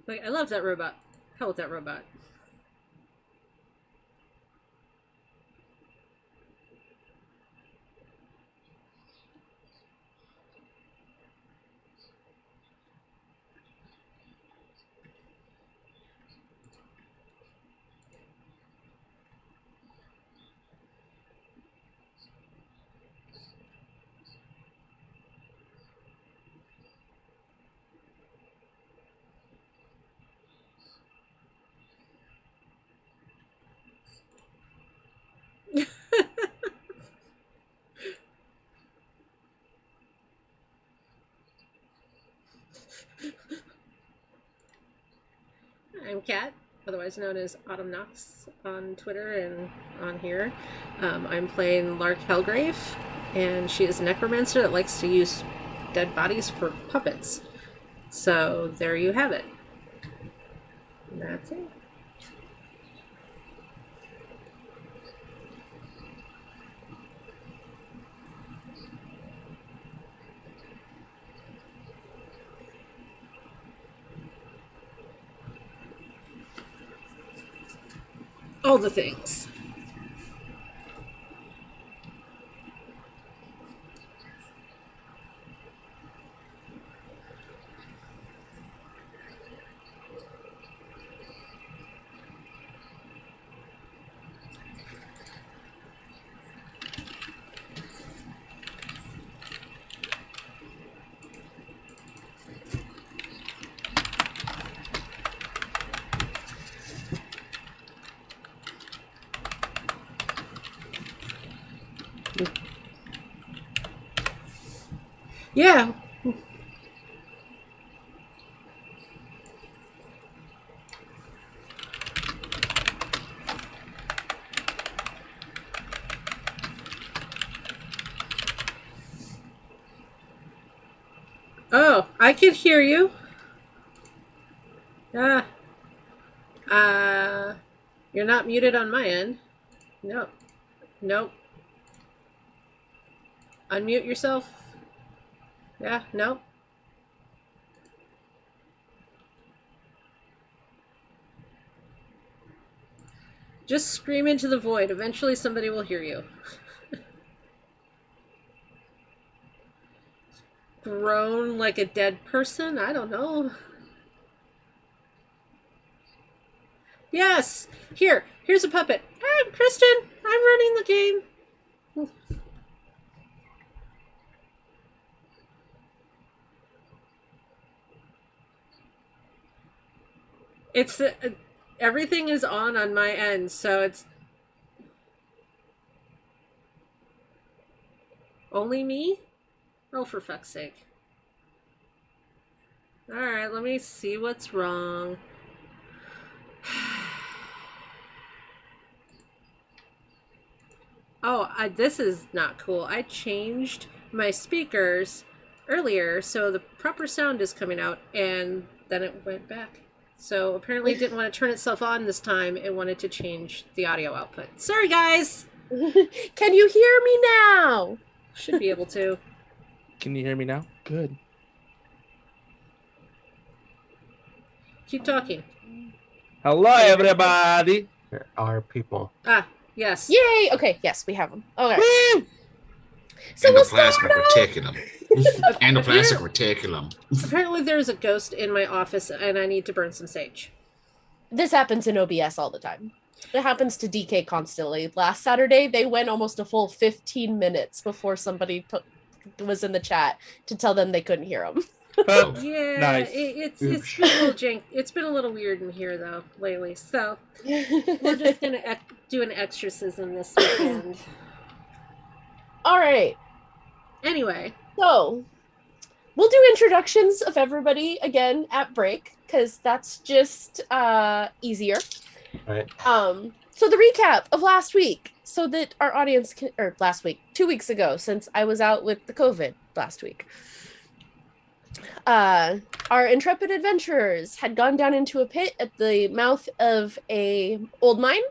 Like, I love that robot. Hell with that robot. I'm Kat, otherwise known as Autumn Knox on Twitter and on here. I'm playing Lark Helgrave, and she is a necromancer that likes to use dead bodies for puppets. So there you have it. And that's it. All the things. Yeah. Oh, I can hear you. Ah. You're not muted on my end. Nope. Nope. Unmute yourself. Yeah, nope. Just scream into the void. Eventually somebody will hear you. Groan like a dead person? I don't know. Yes! Here's a puppet. I'm Kristen. I'm running the game. It's everything is on my end, so it's only me? Oh, for fuck's sake. Alright, let me see what's wrong. Oh, this is not cool. I changed my speakers earlier, so the proper sound is coming out, and then it went back. So apparently it didn't want to turn itself on this time. It wanted to change the audio output. Sorry, guys! Can you hear me now? Should be able to. Can you hear me now? Good. Keep talking. Hello, everybody. There are people. Ah, yes. Yay! Okay, yes, we have them. Okay. Woo! So we'll Endoplasmic start off. reticulum. Endoplasmic reticulum. Apparently there's a ghost in my office, and I need to burn some sage. This happens in OBS all the time. It happens to DK constantly. Last Saturday, they went almost a full 15 minutes before somebody was in the chat to tell them they couldn't hear them. Oh, Yeah, nice. it's been a little it's been a little weird in here though lately. So we're just gonna do an exorcism this weekend. All right. Anyway, So we'll do introductions of everybody again at break because that's just easier. Right. So the recap of last week, so that our audience can, or last week, 2 weeks ago, since I was out with the COVID last week. Our intrepid adventurers had gone down into a pit at the mouth of a old mine,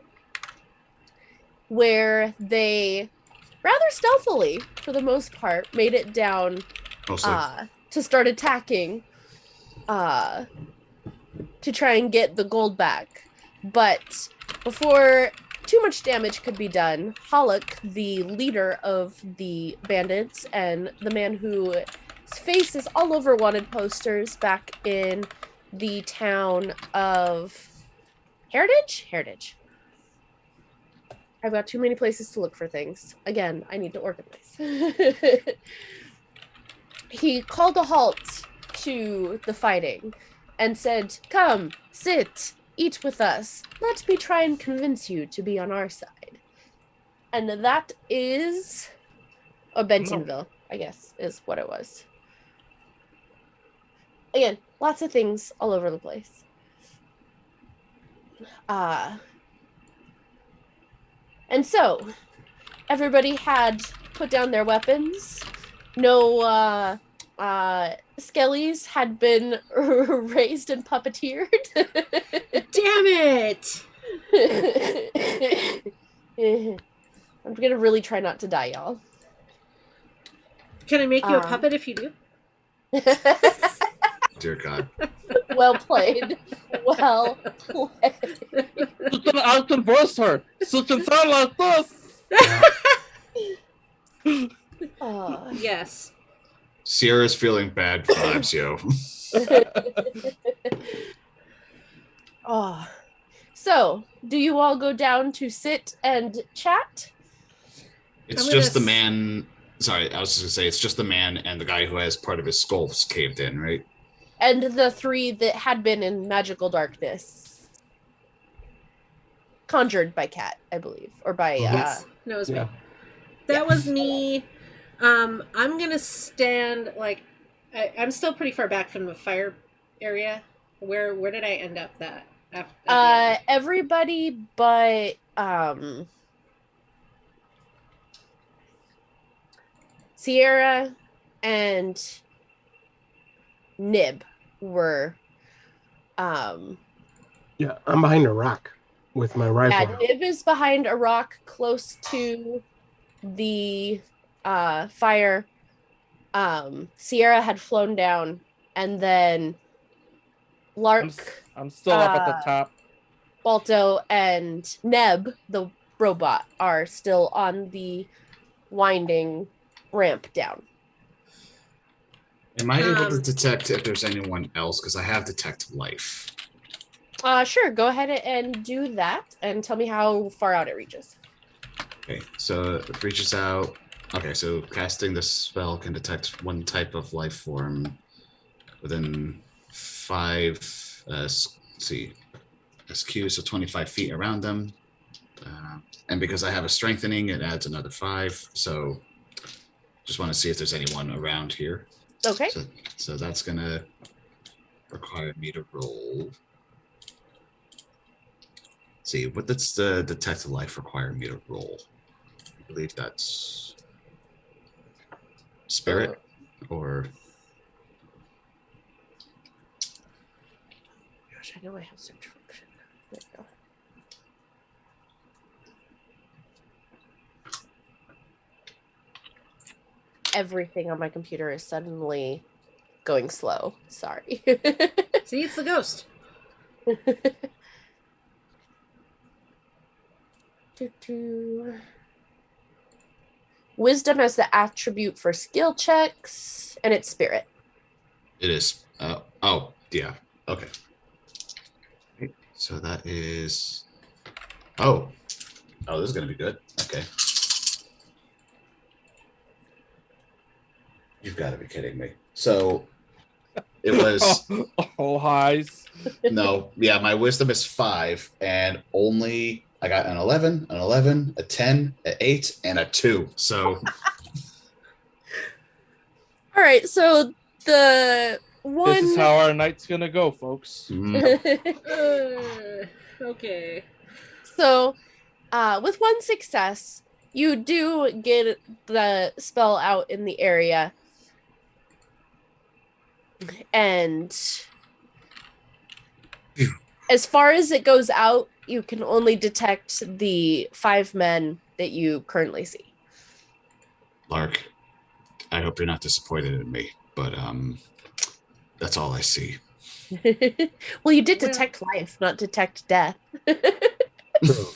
where they rather stealthily, for the most part, made it down Mostly. to start attacking to to try and get the gold back. But before too much damage could be done, Haluk, the leader of the bandits and the man whose face is all over wanted posters back in the town of Heritage? I've got too many places to look for things. Again, I need to organize. He called a halt to the fighting and said, "Come, sit, eat with us. Let me try and convince you to be on our side." And that is Bentonville, I guess, is what it was. Again, lots of things all over the place. And so, everybody had put down their weapons. No skellies had been raised and puppeteered. Damn it! I'm gonna really try not to die, y'all. Can I make you a puppet if you do? Dear God. Well played. Well played. You can out-converse her. So can sound like this. Yes. Sierra's feeling bad vibes, yo. So, do you all go down to sit and chat? It's just the man. Sorry, I was just going to say, it's just the man and the guy who has part of his skull caved in, right? And the three that had been in magical darkness. Conjured by Cat, I believe. Or by... Yes. No, it was me. Yeah. That was me. I'm going to stand, like... I'm still pretty far back from the fire area. Where did I end up that? Everybody but... Sierra and Nib were Yeah, I'm behind a rock with my rifle. Nib is behind a rock close to the fire. Sierra had flown down, and then Lark, I'm still up at the top. Balto, and Neb, the robot, are still on the winding ramp down. Am I able to detect if there's anyone else? Because I have detect life. Sure, go ahead and do that and tell me how far out it reaches. Okay, so it reaches out. Okay, so casting this spell can detect one type of life form within 5, let's see, SQ, so 25 feet around them. And because I have a strengthening, it adds another 5. So just want to see if there's anyone around here. Okay. So that's going to require me to roll. Let's see, what does the detect life require me to roll? I believe that's spirit or... Gosh, I know I have search function. There we go. Everything on my computer is suddenly going slow. Sorry. See, it's the ghost. Wisdom as the attribute for skill checks, and it's spirit. It is. Oh, yeah. Okay. So that is... Oh, this is going to be good. Okay. You've got to be kidding me. So it was... Oh, highs. No, yeah, my wisdom is 5, and only... I got an 11, a 10, an 8, and a 2. So... All right, so the one... This is how our night's gonna go, folks. Okay. So, with one success, you do get the spell out in the area. And as far as it goes out, you can only detect the 5 men that you currently see. Lark, I hope you're not disappointed in me, but that's all I see. Well, you did Well- detect life, not detect death. True.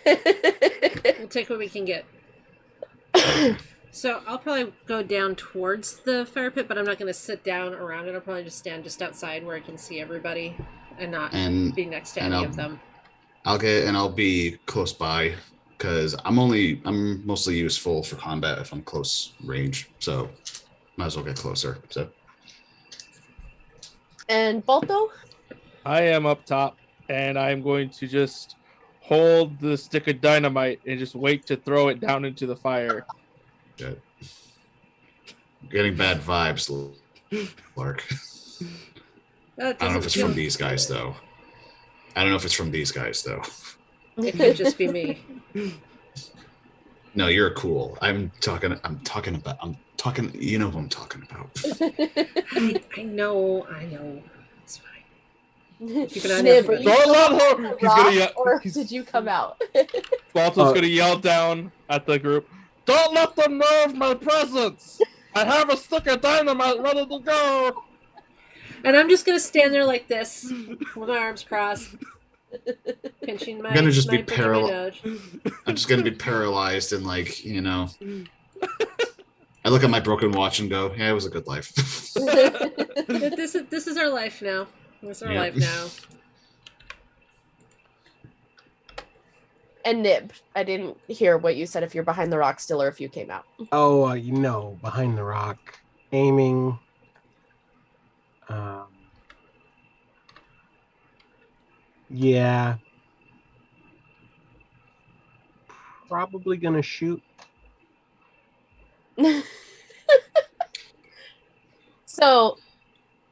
We'll take what we can get. So I'll probably go down towards the fire pit, but I'm not going to sit down around it. I'll probably just stand just outside where I can see everybody and not And be next to and any I'll- of them. I'll be close by because I'm mostly useful for combat if I'm close range, so might as well get closer. So And Balto? I am up top, and I'm going to just hold the stick of dynamite and just wait to throw it down into the fire. yeah. Getting bad vibes, Lark. That I don't know if doesn't it's feel. from these guys though. It could just be me. No, you're cool. I'm talking. You know who I'm talking about. I know. It's fine. Keep an eye on Nib, are everybody. you Don't still let on her- the he's gonna rock, yell- or he's- did you come out? Balto's gonna yell down at the group. Don't let them nerve my presence. I have a stick of dynamite ready to go. And I'm just gonna stand there like this, with my arms crossed, pinching my I'm gonna just be knife into my nose. I'm just gonna be paralyzed and I look at my broken watch and go, "Yeah, it was a good life." This is our life now. This is our Yeah. life now. And Nib, I didn't hear what you said if you're behind the rock still or if you came out. Oh, behind the rock, aiming. Yeah. Probably gonna shoot. So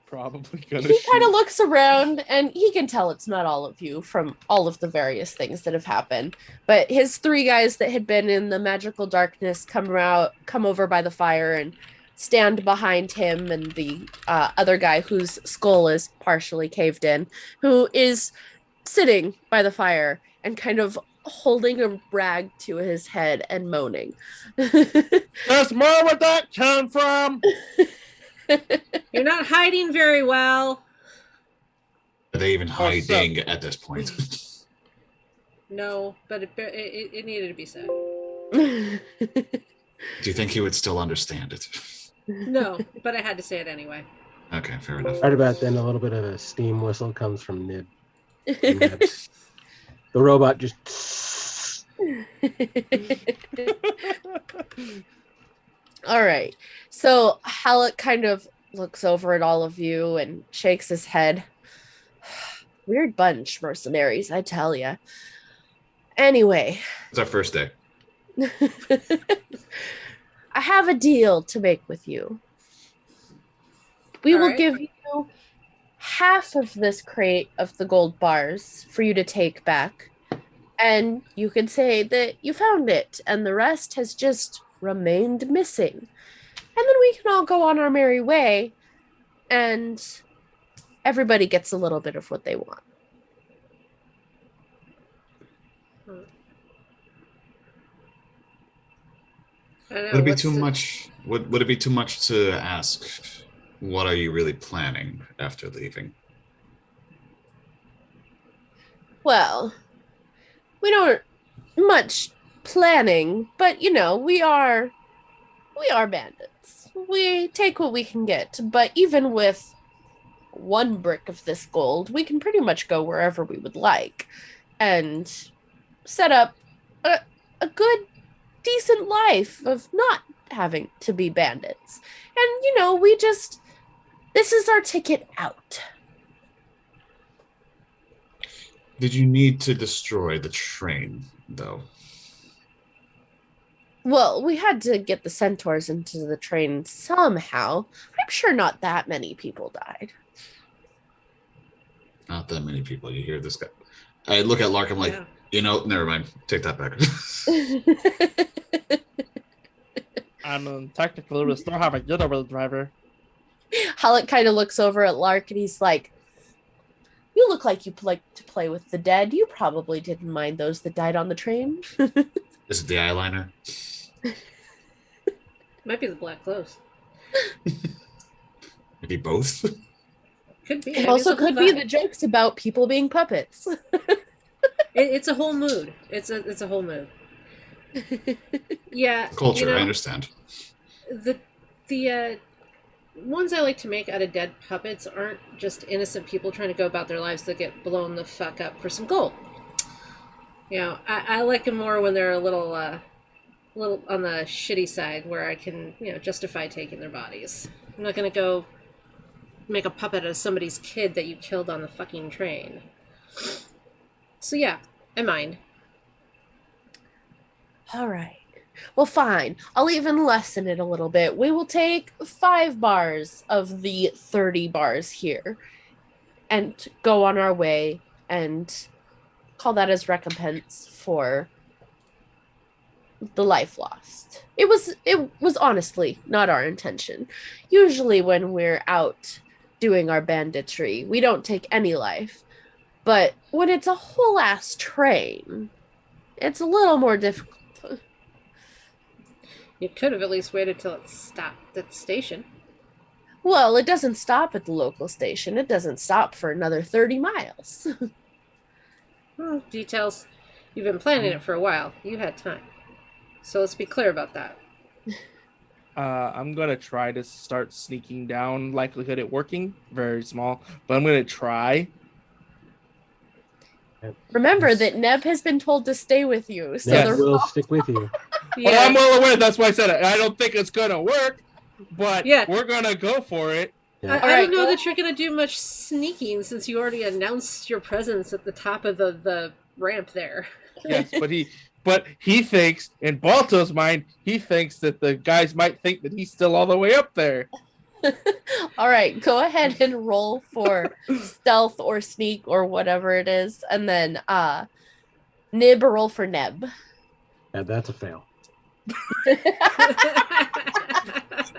Probably gonna he kind of shoot. looks around and he can tell it's not all of you from all of the various things that have happened. But his three guys that had been in the magical darkness come over by the fire and stand behind him, and the other guy whose skull is partially caved in, who is sitting by the fire and kind of holding a rag to his head and moaning. There's more where that came from. You're not hiding very well. Are they even Oh, so- hiding at this point? No, but it needed to be said. Do you think he would still understand it? No, but I had to say it anyway. Okay, fair enough. Right about then, a little bit of a steam whistle comes from Nib. Nib. The robot just. All right. So Halleck kind of looks over at all of you and shakes his head. Weird bunch, mercenaries, I tell ya. Anyway, It's our first day. I have a deal to make with you. We All will right. give you half of this crate of the gold bars for you to take back. And you can say that you found it and the rest has just remained missing. And then we can all go on our merry way and everybody gets a little bit of what they want. I don't know, Would it be what's too the- much? Would it be too much to ask? What are you really planning after leaving? Well, we don't much planning, but we are bandits. We take what we can get, but even with one brick of this gold, we can pretty much go wherever we would like and set up a good, decent life of not having to be bandits. And, this is our ticket out. Did you need to destroy the train, though? Well, we had to get the centaurs into the train somehow. I'm sure not that many people died. Not that many people. You hear this guy? I look at Lark. I'm like, Yeah. never mind. Take that back. And technically, we still have a getaway driver. Halleck kind of looks over at Lark and he's like, you look like you like to play with the dead. You probably didn't mind those that died on the train. Is it the eyeliner? Might be the black clothes. Maybe both. Could be. It I mean, also it's a whole could be vibe. the jokes about people being puppets. It's a whole mood. It's a whole mood. Yeah, Culture, you know, I understand. the ones I like to make out of dead puppets aren't just innocent people trying to go about their lives that get blown the fuck up for some gold. You know, I like them more when they're a little on the shitty side, where I can, justify taking their bodies. I'm not gonna go make a puppet of somebody's kid that you killed on the fucking train. So yeah, I mind. All right. Well, fine. I'll even lessen it a little bit. We will take 5 bars of the 30 bars here and go on our way and call that as recompense for the life lost. It was honestly not our intention. Usually when we're out doing our banditry, we don't take any life. But when it's a whole ass train, it's a little more difficult. You could have at least waited till it stopped at the station. Well, it doesn't stop at the local station. It doesn't stop for another 30 miles. Well, details. You've been planning it for a while. You had time. So let's be clear about that. I'm gonna try to start sneaking down. Likelihood it working very small, but I'm gonna try. Remember that Neb has been told to stay with you. So Yes. Ned will stick with you. Yeah. Well, I'm well aware. That's why I said it. I don't think it's gonna work, but Yeah. we're gonna go for it. Yeah. I Alright, don't know well- that you're going to do much sneaking since you already announced your presence at the top of the ramp there. Yes, but he thinks, in Balto's mind, he thinks that the guys might think that he's still all the way up there. All right, go ahead and roll for stealth or sneak or whatever it is. And then Nib, roll for Neb. Yeah, that's a fail.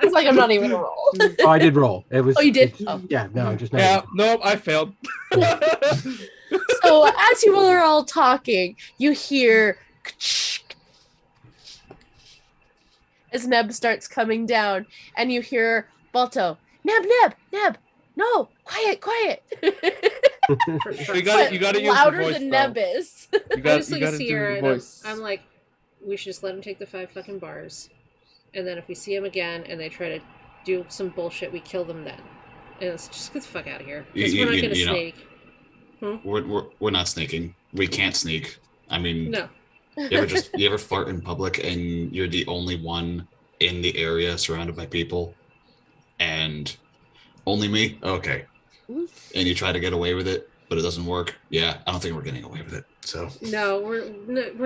It's like I'm not even gonna roll. Oh, I did roll. It was. Oh, you did? it's- Oh. Yeah, no, just not. Yeah, nope, I failed. So as you are all talking, you hear as Neb starts coming down, and you hear Balto, Neb, no, quiet. You gotta use the louder voice, than though. Neb is. You I got just you look at gotta do Sierra the and voice. I'm like, we should just let him take the 5 fucking bars. And then if we see him again and they try to do some bullshit, we kill them then. And it's just get the fuck out of here. Because we're not going to sneak. We're not sneaking. We can't sneak. I mean, No. you ever fart in public and you're the only one in the area surrounded by people, and only me? Okay. And you try to get away with it, but it doesn't work. Yeah, I don't think we're getting away with it. So No, we're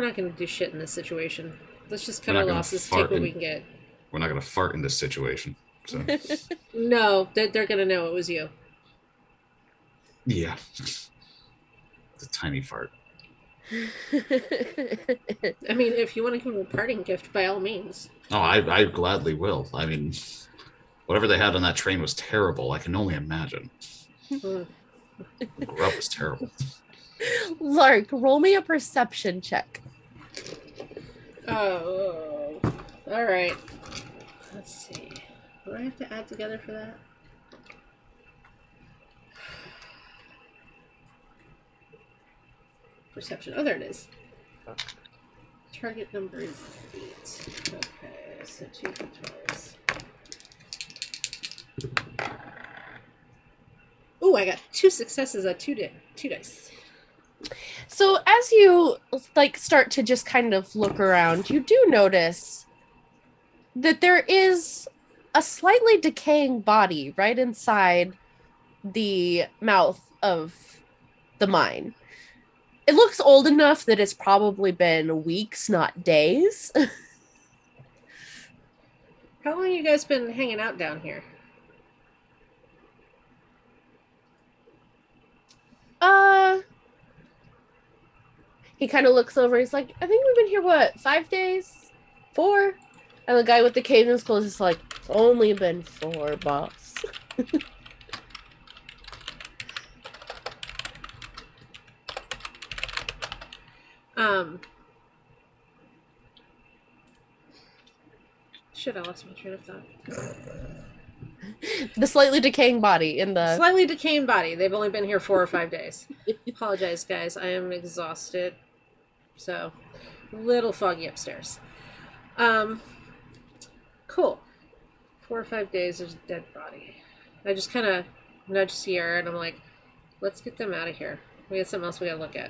not going to do shit in this situation. Let's just cut We're our not gonna losses, fart take what in- we can get. we're not gonna fart in this situation. So No, they're going to know it was you. yeah, it's a tiny fart. I mean, if you want to give him a parting gift, by all means. Oh, I gladly will. I mean, whatever they had on that train was terrible. I can only imagine. Mm. The grub was terrible. Lark, roll me a perception check. Oh, all right. Let's see. What do I have to add together for that? Perception. Oh, there it is. Target number is 8. Okay, so 2 guitars. Oh, I got 2 successes at 2 dice. So as you start to just kind of look around, you do notice that there is a slightly decaying body right inside the mouth of the mine. It looks old enough that it's probably been weeks, not days. How long have you guys been hanging out down here? He kind of looks over. He's like, I think we've been here, 5 days? 4? And the guy with the cave in his clothes is like, it's only been 4, boss. Shit, I lost my train of thought. The slightly decaying body in the Slightly decaying body. They've only been here 4 or 5 days. Apologize, guys. I am exhausted. So, a little foggy upstairs. Cool. 4 or 5 days, there's a dead body. I just kind of nudge Sierra and I'm like, let's get them out of here. We got something else we gotta look at.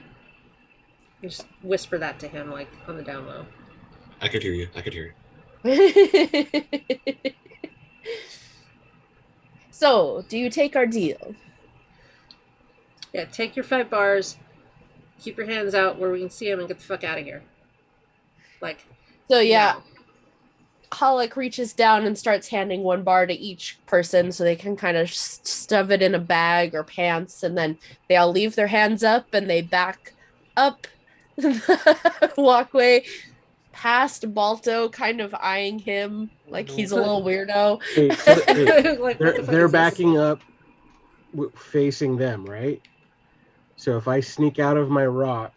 I just whisper that to him, like, on the down low. I could hear you. I could hear you. So, do you take our deal? Yeah, take your 5 bars, keep your hands out where we can see them, and get the fuck out of here. Like, So yeah, now. Hollick reaches down and starts handing 1 bar to each person so they can kind of stuff it in a bag or pants, and then they all leave their hands up and they back up the walkway past Balto, kind of eyeing him like he's a little weirdo. Hey, Like, what the fuck they're is this? backing up, facing them, right? So if I sneak out of my rock,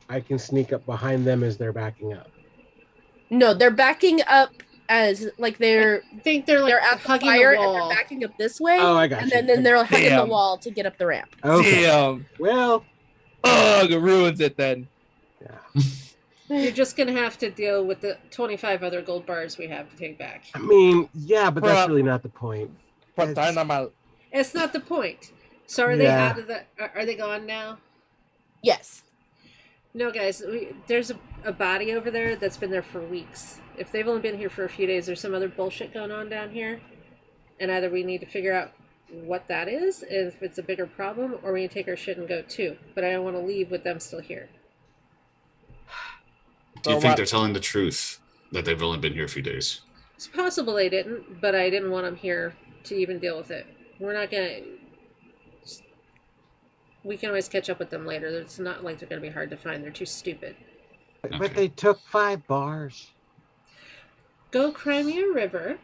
I can sneak up behind them as they're backing up. No, they're backing up as like I think they're like they're at the hugging fire the and wall. they're backing up this way, Oh, I got and you. then they're hugging the Damn. wall to get up the ramp. Okay. Damn. Well, Ugh, it ruins it then. yeah. You're just gonna have to deal with the 25 other gold bars we have to take back. I mean, yeah, but that's Bruh. really not the point. Put It's- dynamite. It's not the point. So are they Yeah. out of the? Are they gone now? Yes. No, guys. There's a body over there that's been there for weeks. If they've only been here for a few days, there's some other bullshit going on down here, and either we need to figure out what that is, if it's a bigger problem, or we need to take our shit and go too. But I don't want to leave with them still here. Do you So think what- they're telling the truth that they've only been here a few days? It's possible they didn't, but I didn't want them here to even deal with it. We're not gonna. We can always catch up with them later. It's not like they're gonna be hard to find. They're too stupid. Okay. But they took 5 bars. Go cry me a river,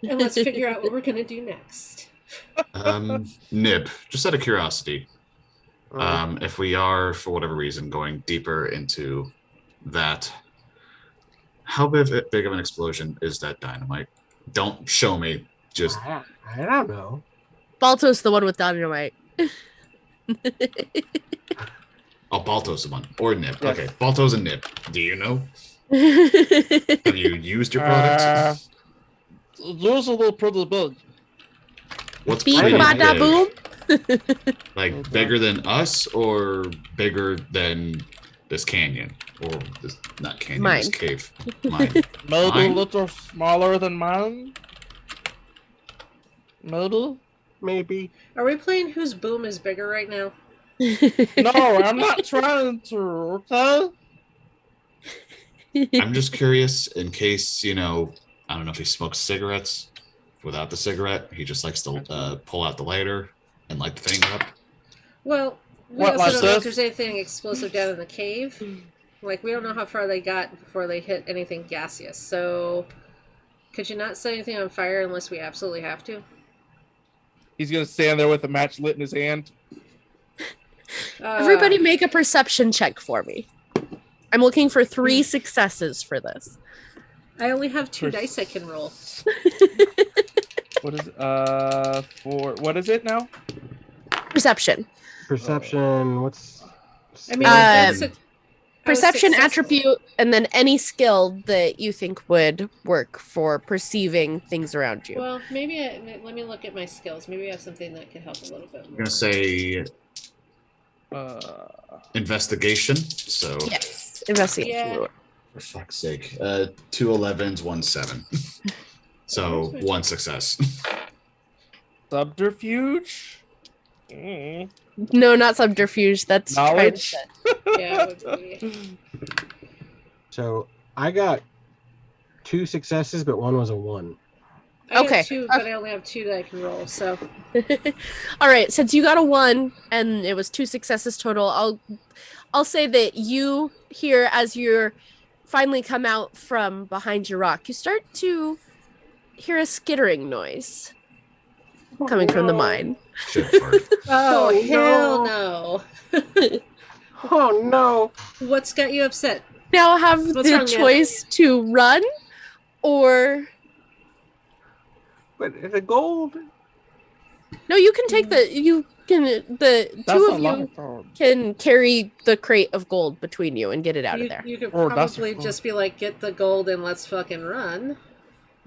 and let's figure out what we're gonna do next. Nib, just out of curiosity, if we are, for whatever reason, going deeper into that, how big of an explosion is that dynamite? Don't show me. Just I don't know. Balto's the one with dynamite. Balto's the one, or Nib. Yes. Okay, Balto's and Nib. Do you know? Have you used your product? Yours a little pretty big. What's Beep pretty bada big? boom. Like bigger than us, or bigger than this canyon, or this not canyon, this Mine. cave? Mine. Maybe a Mine? little smaller than mine. Maybe. Maybe. Are we playing whose boom is bigger right now? No, I'm not trying to. Okay. I'm just curious in case, I don't know if he smokes cigarettes. Without the cigarette, he just likes to pull out the lighter and light the thing up. Well, we What, also like don't know if this? there's anything explosive down in the cave. Like, we don't know how far they got before they hit anything gaseous. So, could you not set anything on fire unless we absolutely have to? He's gonna stand there with a match lit in his hand. Everybody make a perception check for me. I'm looking for 3 successes for this. I only have 2 dice I can roll. What is what is it now? Perception. Perception. What's. I mean, Uh, that's I was Perception successful. attribute, and then any skill that you think would work for perceiving things around you. Well, maybe let me look at my skills. Maybe I have something that could help a little bit I'm more. gonna say investigation. So Yes. Investigation. Yeah. for fuck's sake, 2 11s, 1 7. So 1 success. Subterfuge. Mm. No, not subterfuge. That's Knowledge? Yeah, it would be. So I got 2 successes, but one was a 1. I Okay. have 2, but I only have 2 that I can roll. So All right, since you got a 1 and it was 2 successes total, I'll say that you here, as you're finally come out from behind your rock, you start to hear a skittering noise coming from the mine. Shit fart. oh, Oh, hell no! Oh no! What's got you upset? Now have What's the wrong, Ned? choice to run or But the gold. No, you can take the That's two a of lot you of gold. can carry the crate of gold between you and get it out of there. You could Oh, that's probably cool. just be like, get the gold and let's fucking run.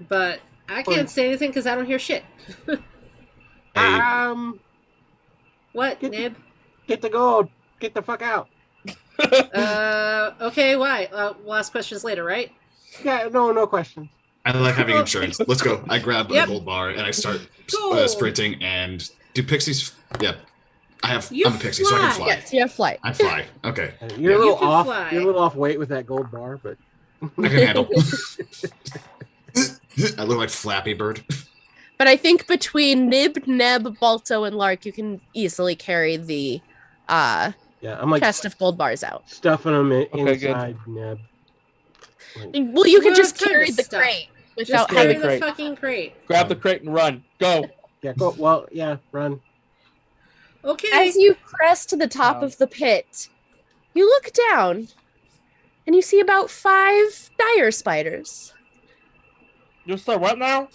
But I Or- can't say anything because I don't hear shit. Hey, What, Get- Nib? Get the gold. Get the fuck out. Okay, why? We'll ask questions later, right? Yeah, no questions. I like having insurance. Let's go. I grab Yep. a gold bar and I start Go. sprinting. And do pixies? Yeah, You I'm a pixie, so I can fly. fly. Yes, you have flight. I fly. Okay, You're Yeah. a little can off. fly. You're a little off weight with that gold bar, but I can handle. I look like Flappy Bird. But I think between Nib, Neb, Balto, and Lark, you can easily carry the yeah, I'm like chest of gold bars out. stuffing them Okay, good. inside Neb. Like, Well, you We can don't just have time to carry the stuff. crate Just without carry having. the crate. fucking crate. Grab the crate and run. Go. yeah, go. Well, yeah, run. Okay. As you crest to the top Wow. of the pit, you look down and you see about 5 dire spiders. You said what now?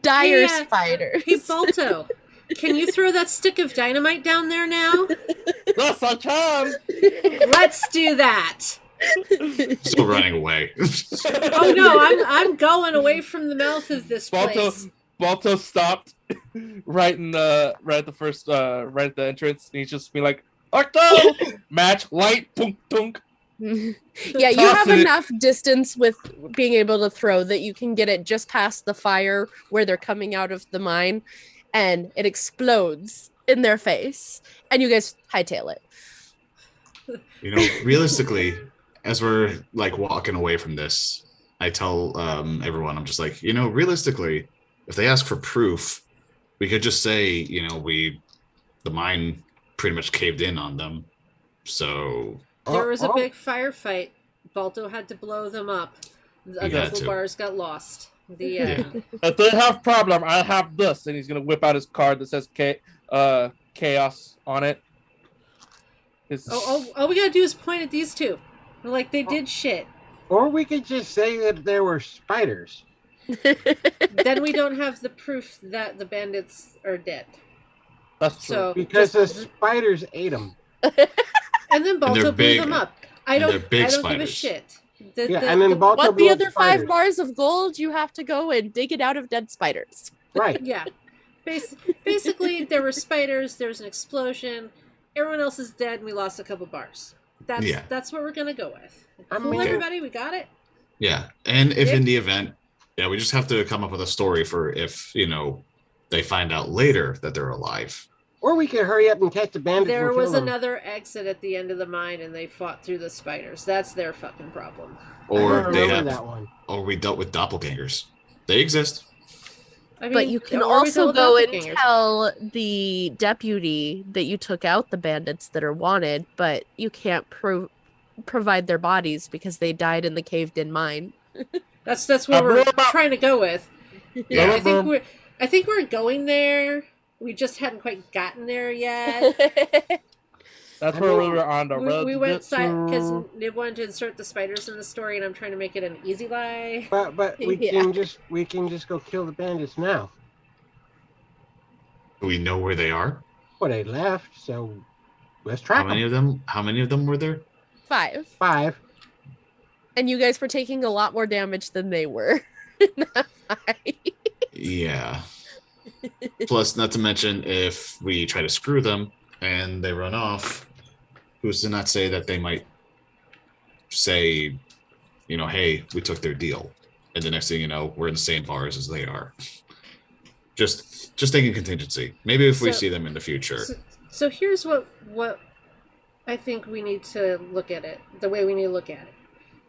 Dire Hey, spiders. Hey, Balto, can you throw that stick of dynamite down there now? Yes, I can. Let's do that. Still running away. Oh no, I'm going away from the mouth of this place. Balto stopped right at the entrance, and he's just be like, "Octo, match light, tunk tunk." Yeah, you Toss have it. enough distance with being able to throw that you can get it just past the fire where they're coming out of the mine, and it explodes in their face, and you guys hightail it. You know, realistically, as we're like walking away from this, I tell everyone, I'm just like, you know, realistically, if they ask for proof, we could just say, you know, the mine pretty much caved in on them. So There was a Oh, big firefight. Balto had to blow them up. A He had couple to. bars got lost. The Yeah. If they have problem, I have this, and he's gonna whip out his card that says chaos on it. all we gotta do is point at these two. Like they did shit. Or we could just say that there were spiders. Then we don't have the proof that the bandits are dead. That's true. So Because the just- spiders ate them. and then Balto they're blew big. them up. I And don't. they're big I don't give a spiders. shit. Yeah, and then Balto What blew the up other 5 spiders. bars of gold? You have to go and dig it out of dead spiders. Right. Yeah. Basically, there were spiders. There was an explosion. Everyone else is dead, and we lost a couple bars. That's what we're gonna go with. I Cool, mean- everybody. We got it. yeah, and if Yeah. in the event, yeah, we just have to come up with a story for if, you know, they find out later that they're alive. Or we could hurry up and catch the bandits. There and kill was them. another exit at the end of the mine, and they fought through the spiders. That's their fucking problem. I Or don't they remember have that one. or we dealt with doppelgangers. They exist. I mean, But you can or we also told go and doppelgangers. tell the deputy that you took out the bandits that are wanted, but you can't provide their bodies because they died in the caved-in mine. That's what we're About- trying to go with. Yeah. I think we're going there. We just hadn't quite gotten there yet. That's I where we mean, were on the road. we to went get because to- Nib wanted to insert the spiders in the story, and I'm trying to make it an easy lie. But we Yeah. can just go kill the bandits now. Do we know where they are? Well, they left, so let's How track many them. of them? How many of them were there? 5. 5. And you guys were taking a lot more damage than they were. in that fight. Yeah. Plus, not to mention, if we try to screw them and they run off, who's to not say that they might say, you know, hey, we took their deal, and the next thing you know, we're in the same bars as they are. Just thinking contingency. Maybe if we So- see them in the future. So here's what I think we need to look at it. The way we need to look at it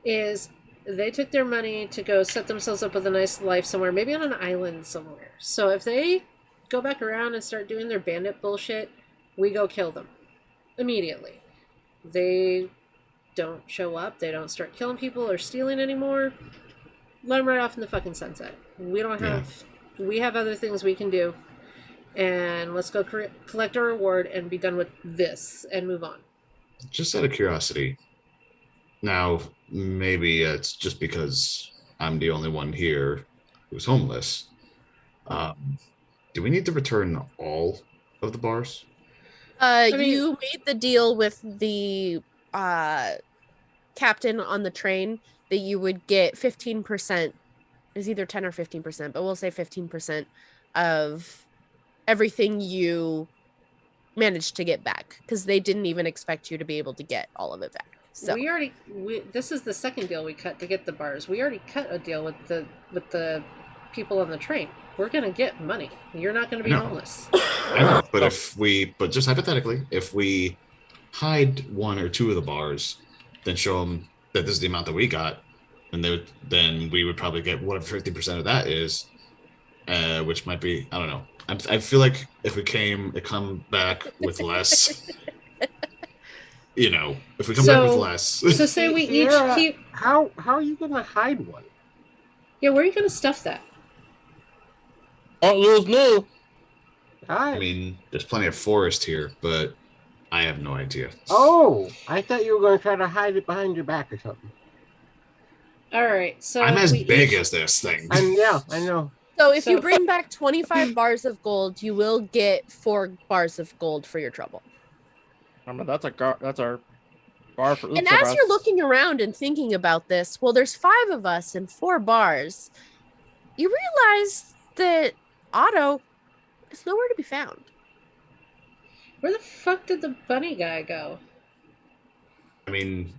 is they took their money to go set themselves up with a nice life somewhere, maybe on an island somewhere. So if they go back around and start doing their bandit bullshit, we go kill them immediately. They don't show up, they don't start killing people or stealing anymore. Let them right off in the fucking sunset. We don't have we have other things we can do. And let's go collect our reward and be done with this and move on. Just out of curiosity. Now, maybe it's just because I'm the only one here who's homeless. Do we need to return all of the bars? mean- You made the deal with the captain on the train that you would get 15%. Is either 10 or 15%, but we'll say 15% of everything you managed to get back because they didn't even expect you to be able to get all of it back. So This is the second deal we cut to get the bars. We already cut a deal with the people on the train. We're gonna get money. You're not gonna be No. homeless. I know, but just hypothetically, if we hide one or two of the bars, then show them that this is the amount that we got, and then we would probably get whatever 50% of that is, which might be, I don't know. I feel like if we come back with less, if we come back with less. So say we each Sierra, keep. How are you gonna hide one? Yeah, where are you gonna stuff that? Oh, there's no. I mean, there's plenty of forest here, but I have no idea. Oh, I thought you were going to try to hide it behind your back or something. All right, so I'm as we big each- as this thing. Yeah, I know. So if you So- bring back 25 bars of gold, you will get 4 bars of gold for your trouble. I mean, that's our bar for. And as you're looking around and thinking about this, well, there's 5 of us and 4 bars. You realize that Otto is nowhere to be found. Where the fuck did the bunny guy go? I mean,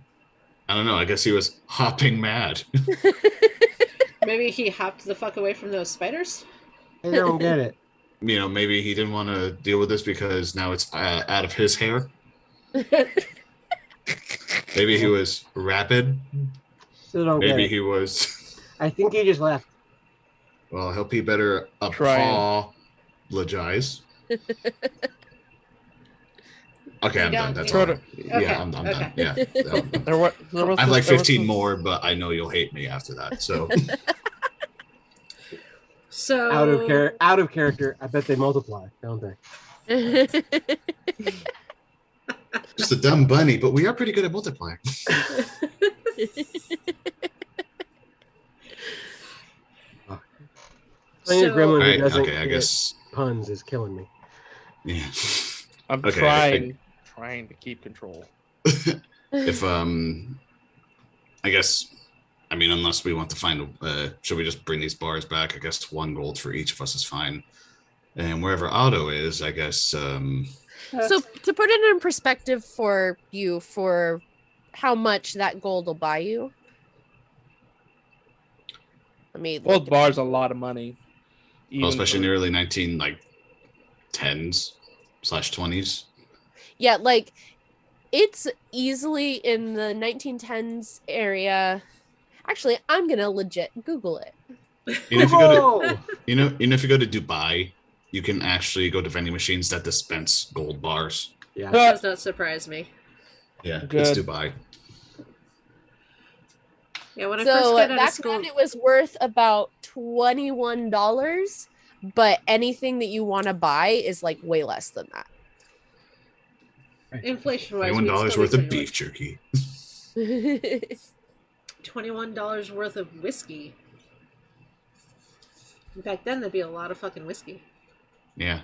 I don't know. I guess he was hopping mad. Maybe he hopped the fuck away from those spiders. I don't get it. Maybe he didn't want to deal with this because now it's out of his hair. Maybe he was rapid. Still don't get Maybe it. he was. I think he just left. Well, I hope he better Trying. apologize. Okay, I'm done. That's You all. don't- Okay, Yeah, I'm done. okay. Yeah. There was I have like there was 15 some- more, but I know you'll hate me after that. So So Out of character. I bet they multiply, don't they? just a dumb bunny, but we are pretty good at multiplying. Playing a gremlin who Right, doesn't okay, I get guess. puns is killing me. Yeah. I'm Okay, trying to keep control. If I guess, I mean, unless we want to find, should we just bring these bars back? I guess 1 gold for each of us is fine. And wherever Otto is, I guess. So to put it in perspective for you, for how much that gold will buy you. I mean, Gold bar's a lot of money. Well, even especially in for- the early 1910s/20s. yeah, like it's easily in the 1910s area. Actually, I'm gonna legit Google it. You know, if you go to, Whoa! if you go to Dubai, you can actually go to vending machines that dispense gold bars. Yeah. does not surprise me. Yeah, Good. it's Dubai. Yeah, when I first So got out of back school, then it was worth about $21, but anything that you want to buy is like way less than that. inflation-wise, $21 worth of beef jerky. $21 worth of whiskey. Back then, there'd be a lot of fucking whiskey. Yeah.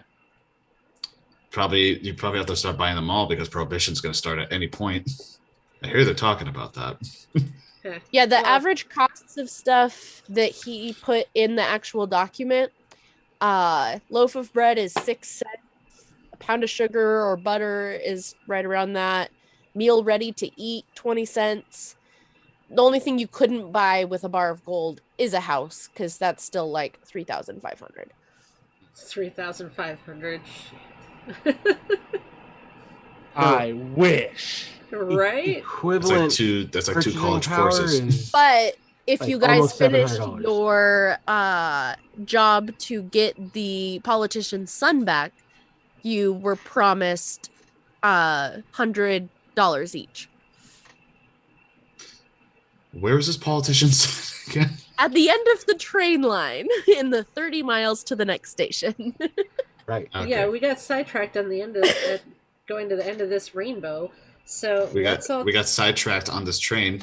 You probably have to start buying them all because prohibition's going to start at any point. I hear they're talking about that. Yeah, the Well- average costs of stuff that he put in the actual document, loaf of bread is 6 cents, a pound of sugar or butter is right around that, meal ready to eat 20 cents. The only thing you couldn't buy with a bar of gold is a house because that's still like 3,500. 3,500. I wish. Right? Equivalent. That's like 2 purchasing college power courses. is- But if Like you guys almost finished $700. your job to get the politician's son back, you were promised $100 each. Where is this politician's again? At the end of the train line, in the 30 miles to the next station. Right. Okay. Yeah, we got sidetracked on the end of going to the end of this rainbow. So we let's all got sidetracked on this train.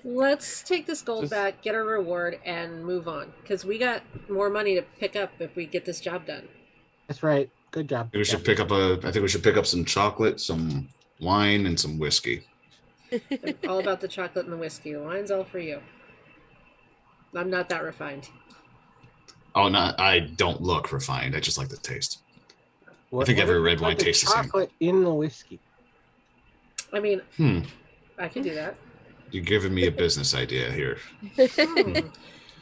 Let's take this gold back, get our reward, and move on. Because we got more money to pick up if we get this job done. That's right. Good job. We should pick up I think we should pick up some chocolate, some wine, and some whiskey. All about the chocolate and the whiskey. The wine's all for you. I'm not that refined. Oh, no, I don't look refined. I just like the taste. I think every red wine tastes the same. Chocolate in the whiskey. I mean, I can do that. You're giving me a business idea here.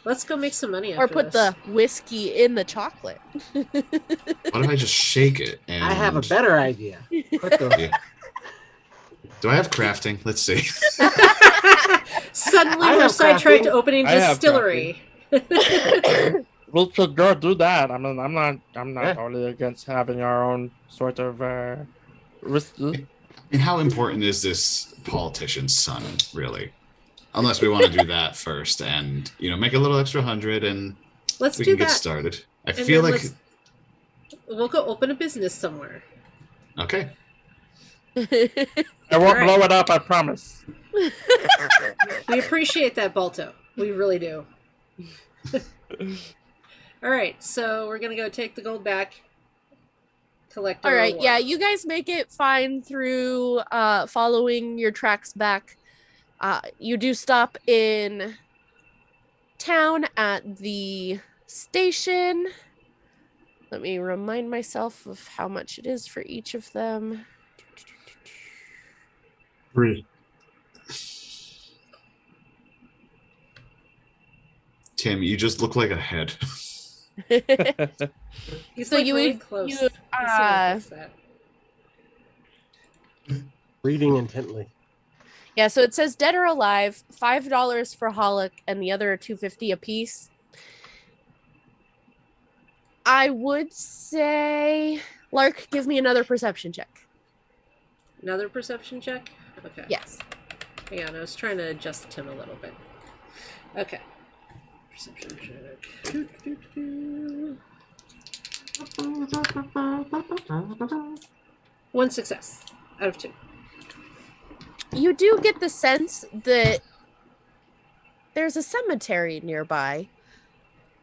Let's go make some money after Or put this. the whiskey in the chocolate. What if I just shake it? And... I have a better idea. Put the... Yeah. Do I have crafting? Let's see. Suddenly I we're have sidetracked crafting. to opening I have distillery. We'll should go do that. I mean, I'm not Yeah. totally against having our own sort of whiskey. And how important is this politician's son, really? Unless we want to do that first and, make a little extra 100 and Let's we do can that. get started. I And feel then like... we'll go open a business somewhere. Okay. I won't Alright. blow it up, I promise. We appreciate that, Balto. We really do. All right, so we're gonna go take the gold back. Collect. All our right, reward. yeah, you guys make it fine through following your tracks back. You do stop in town at the station. Let me remind myself of how much it is for each of them. 3. Tim, you just look like a head. He's So like you- really close. you, Let's see if I fix that. Reading intently. Yeah, so it says dead or alive, $5 for Holic, and the other are $2.50 a piece. I would say, Lark, give me another perception check. Another perception check. Okay. Yes. Hang on, I was trying to adjust him a little bit. Okay. Perception check. One success out of 2. You do get the sense that there's a cemetery nearby,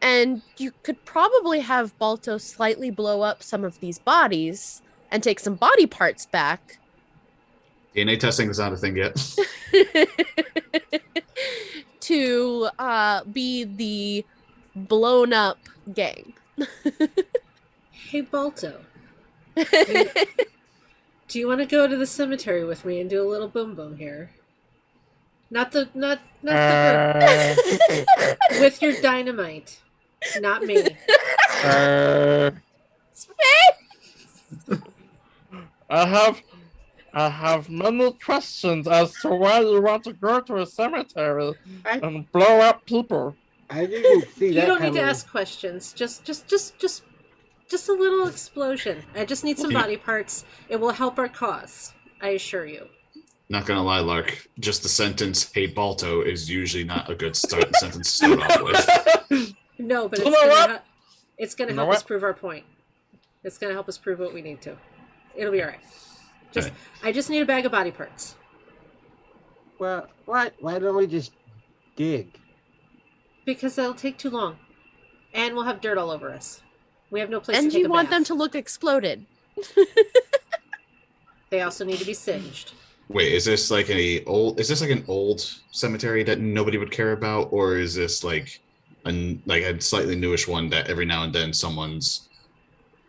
and you could probably have Balto slightly blow up some of these bodies and take some body parts back. DNA testing is not a thing yet. To be the blown up gang. Hey, Balto. Do you want to go to the cemetery with me and do a little boom boom here? Not the group. With your dynamite. Not me. I have many questions as to why you want to go to a cemetery and blow up people. I didn't see You that don't need coming. to ask questions. Just a little explosion. I just need some Okay. body parts. It will help our cause. I assure you. Not gonna lie, Lark. Just the sentence "Hey Balto" is usually not a good sentence to start off with. No, but You it's know gonna, what? it's gonna You know help us what? prove our point. It's gonna help us prove what we need to. It'll be all right. Okay. I just need a bag of body parts. Well, what? Why don't we just dig? Because that'll take too long. And we'll have dirt all over us. We have no place And to take you a want bath. them to look exploded. They also need to be singed. Wait, is this like an old cemetery that nobody would care about, or is this like a slightly newish one that every now and then someone's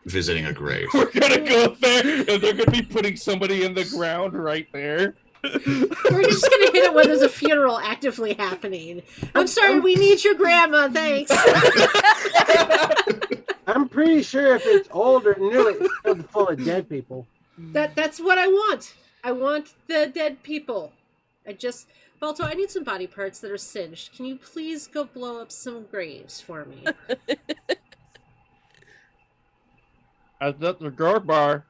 visiting a grave? We're gonna go there, and they're gonna be putting somebody in the ground right there. We're just gonna hit it when there's a funeral actively happening. I'm sorry, we need your grandma, thanks. I'm pretty sure if it's old or new, it's still full of dead people. That's what I want. I want the dead people. Balto, I need some body parts that are singed. Can you please go blow up some graves for me? At the gold bar.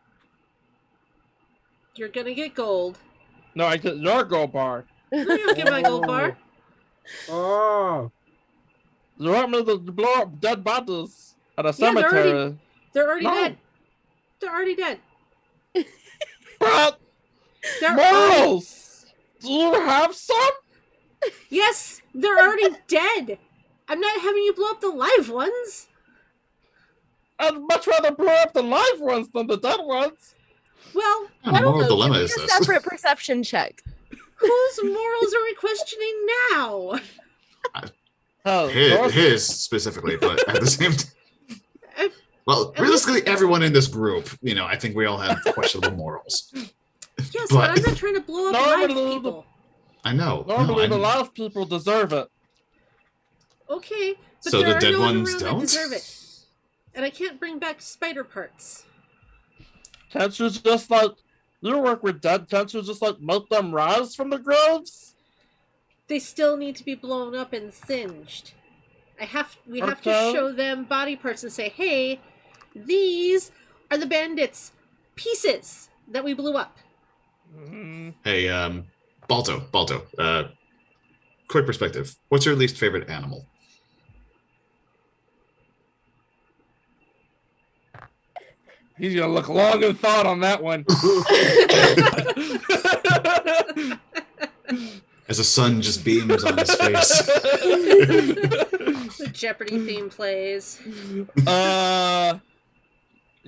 You're gonna get gold. No, I get your gold bar. No, you don't get my gold bar. Oh, You want me to blow up dead bodies at a Yeah, cemetery? They're already No. dead. They're already dead. What? They're already, Morals! Do you have some? Yes, they're already dead. I'm not having you blow up the live ones. I'd much rather blow up the live ones than the dead ones. Well, What kind of moral Also, dilemma give me is a this? separate perception check. whose morals are we questioning now? Hell, His specifically, but at the same time. Well, realistically, everyone in this group, I think we all have questionable morals. Yes, but I'm not trying to blow up live Normally people. I know. Normally, the I know. live people deserve it. Okay, but So there the are dead no one ones around that don't? deserve it. And I can't bring back spider parts. Can't you just like you work with dead? Can't you just like make them rise from the graves? They still need to be blown up and singed. We have to Okay. show them body parts and say, hey, these are the bandits' pieces that we blew up. Hey, Balto. Quick perspective. What's your least favorite animal? He's gonna look long and thought on that one. As the sun just beams on his face. The Jeopardy theme plays. You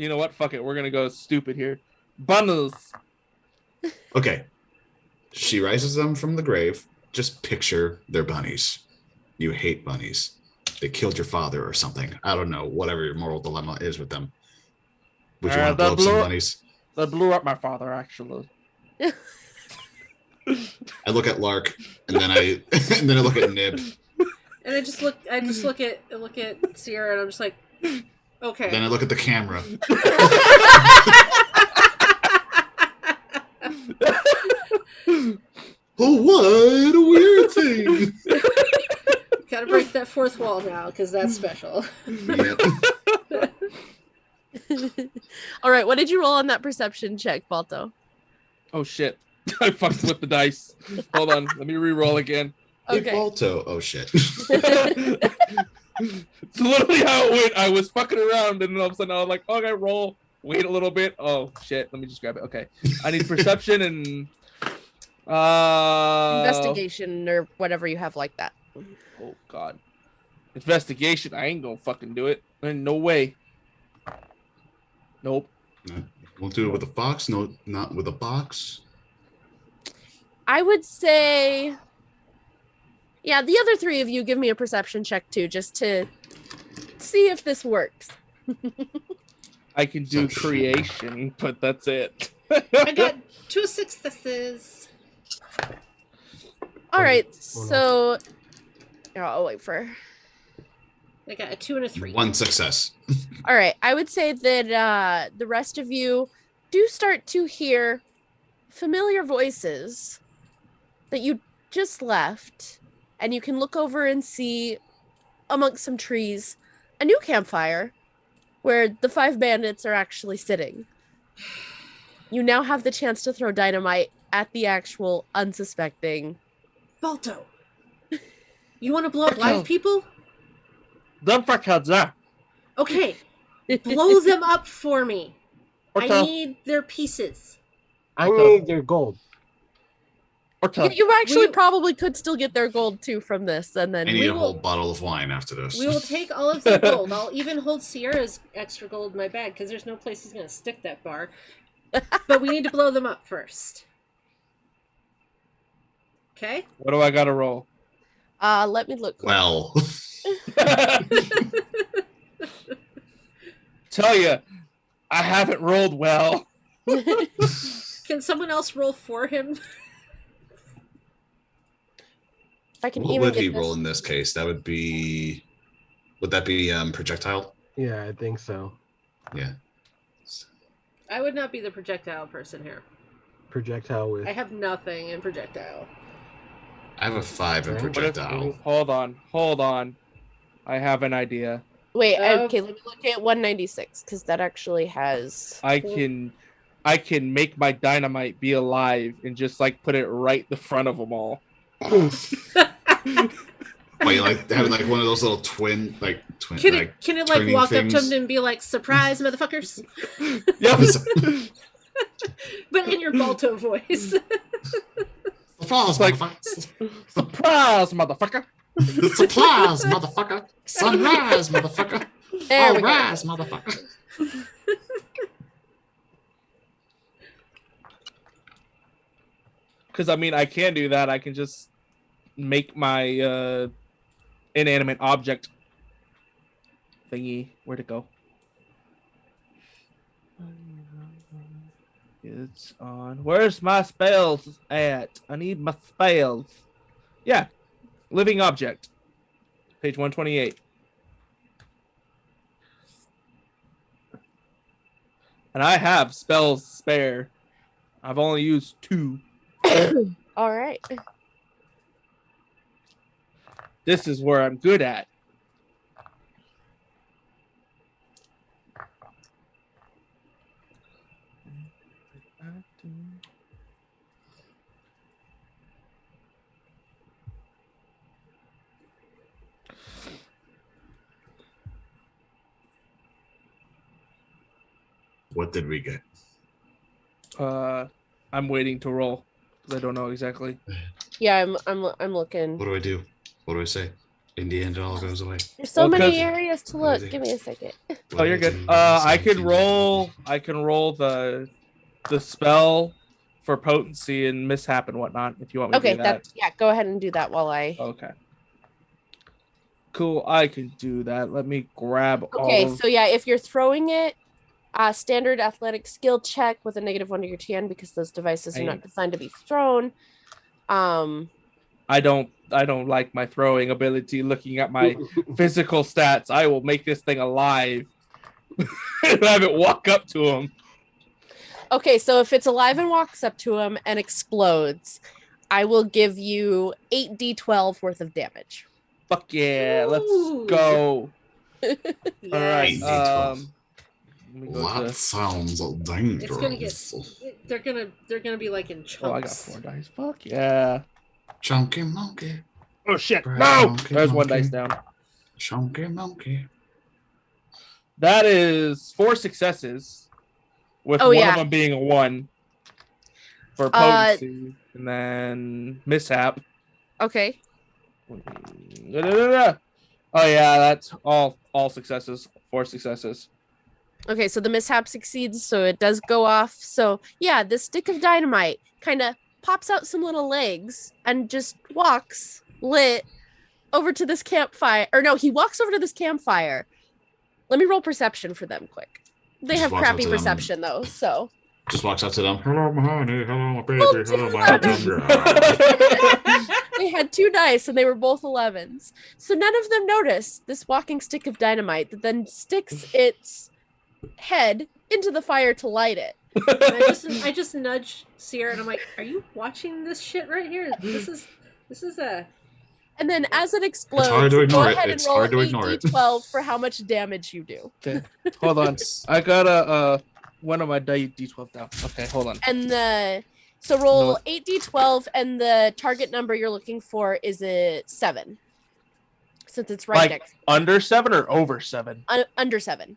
know what? Fuck it. We're gonna go stupid here. Bunnies. Okay. She rises them from the grave. Just picture their bunnies. You hate bunnies. They killed your father or something. I don't know. Whatever your moral dilemma is with them. Would you want to blow up some bunnies? They blew up my father, actually. I look at Lark, and then I look at Nib. And I just look at Sierra and I'm just like, okay. Then I look at the camera. Oh, what a weird thing! Gotta break that fourth wall now, because that's special. Yep. All right, what did you roll on that perception check, Balto? Oh shit! I fucked with the dice. Hold on, let me re-roll again. Hey, Okay. Balto. Oh shit. It's literally how it went. I was fucking around, and then all of a sudden I was like, "Okay, roll." Wait a little bit. Oh shit! Let me just grab it. Okay, I need perception and Investigation or whatever you have like that. Oh god, investigation. I ain't gonna fucking do it. Ain't no way. Nope. Won't do it with a fox. No, not with a box. I would say, yeah, the other three of you give me a perception check too, just to see if this works. I can do creation, but that's it. I got 2 successes. All right, so I'll wait for. I got a 2 and a 3. One success. All right, I would say that the rest of you do start to hear familiar voices that you just left, and you can look over and see amongst some trees a new campfire where the 5 bandits are actually sitting. You now have the chance to throw dynamite at the actual unsuspecting. Balto, you want to blow up live people? Them fuckheads, yeah. Okay, blow them up for me. I Okay. need their pieces. I need their gold. Okay. You actually We- probably could still get their gold too from this, and then I need We a will- whole bottle of wine after this. We will take all of their gold. I'll even hold Sierra's extra gold in my bag because there's no place he's going to stick that bar. But we need to blow them up first. Okay? What do I gotta roll? let me look. Well, Tell you, I haven't rolled well. Can someone else roll for him? I can what even would get he this. roll in this case? Would that be projectile? Yeah, I think so. Yeah. I would not be the projectile person here. Projectile with. I have nothing in projectile. I have a 5 in What if- projectile. Hold on. I have an idea. Wait, Oh. okay, let me look at 196 because that actually has. I can make my dynamite be alive and just like put it right in the front of them all. Well, you like having like one of those little twin. Can it like turning walk up things. to them and be like, surprise, motherfuckers? Yep. But in your Balto voice. Surprise, like- motherfucker. Surprise, motherfucker! Surprise, motherfucker. Sunrise, motherfucker. There we All go. rise, motherfucker. Because I mean, I can do that. I can just make my inanimate object thingy. Where'd it go? It's on. Where's my spells at? I need my spells. Yeah, living object. Page 128. And I have spells spare. I've only used 2. All right. This is where I'm good at. What did we get? I'm waiting to roll because I don't know exactly. Yeah, I'm looking. What do I do? What do I say? In the end, it all goes away. There's so Well, many 'cause- areas to look. Give me a second. Oh, you're good. I can roll the spell for potency and mishap and whatnot if you want me Okay, to do that. yeah, go ahead and do that while I. Okay. Cool. I can do that. Let me grab Okay, all of... so yeah, if you're throwing it, standard athletic skill check with a -1 to your TN because those devices are not designed to be thrown. I don't like my throwing ability. Looking at my physical stats, I will make this thing alive and have it walk up to him. Okay, so if it's alive and walks up to him and explodes, I will give you 8d12 worth of damage. Fuck yeah, let's Ooh. go. Yes. All right. 8d12. Let me go That to... sounds It's gonna get. dangerous. They're gonna be like in chunks. Oh, I got 4 dice. Fuck yeah. Chunky monkey. Oh shit. Brown No! monkey, There's 1 monkey. dice down. Chunky monkey. That is 4 successes, with Oh, one yeah. of them being a 1 for potency, and then mishap. Okay. Oh yeah, that's all successes. 4 successes. Okay, so the mishap succeeds, so it does go off. So yeah, the stick of dynamite kind of pops out some little legs and just walks lit over to this campfire. Or no, he walks over to this campfire. Let me roll perception for them quick. They Just have walks up crappy to them. perception though, so. Just walks up to them. Hello, my honey. Hello, my baby. Oh, Hello, my God. husband. They had 2 dice and they were both 11s. So none of them notice this walking stick of dynamite that then sticks its head into the fire to light it. And I just nudge Sierra and I'm like, "Are you watching this shit right here? This is a." And then as it explodes, hard to go ignore it. ahead and It's roll hard to ignore it. 8d12 for how much damage you do. Okay, hold on. I got one of my D12 down. Okay, hold on. And so roll No. 8d12 and the target number you're looking for is a 7. Since it's right Like next. under 7 or over 7? Under 7.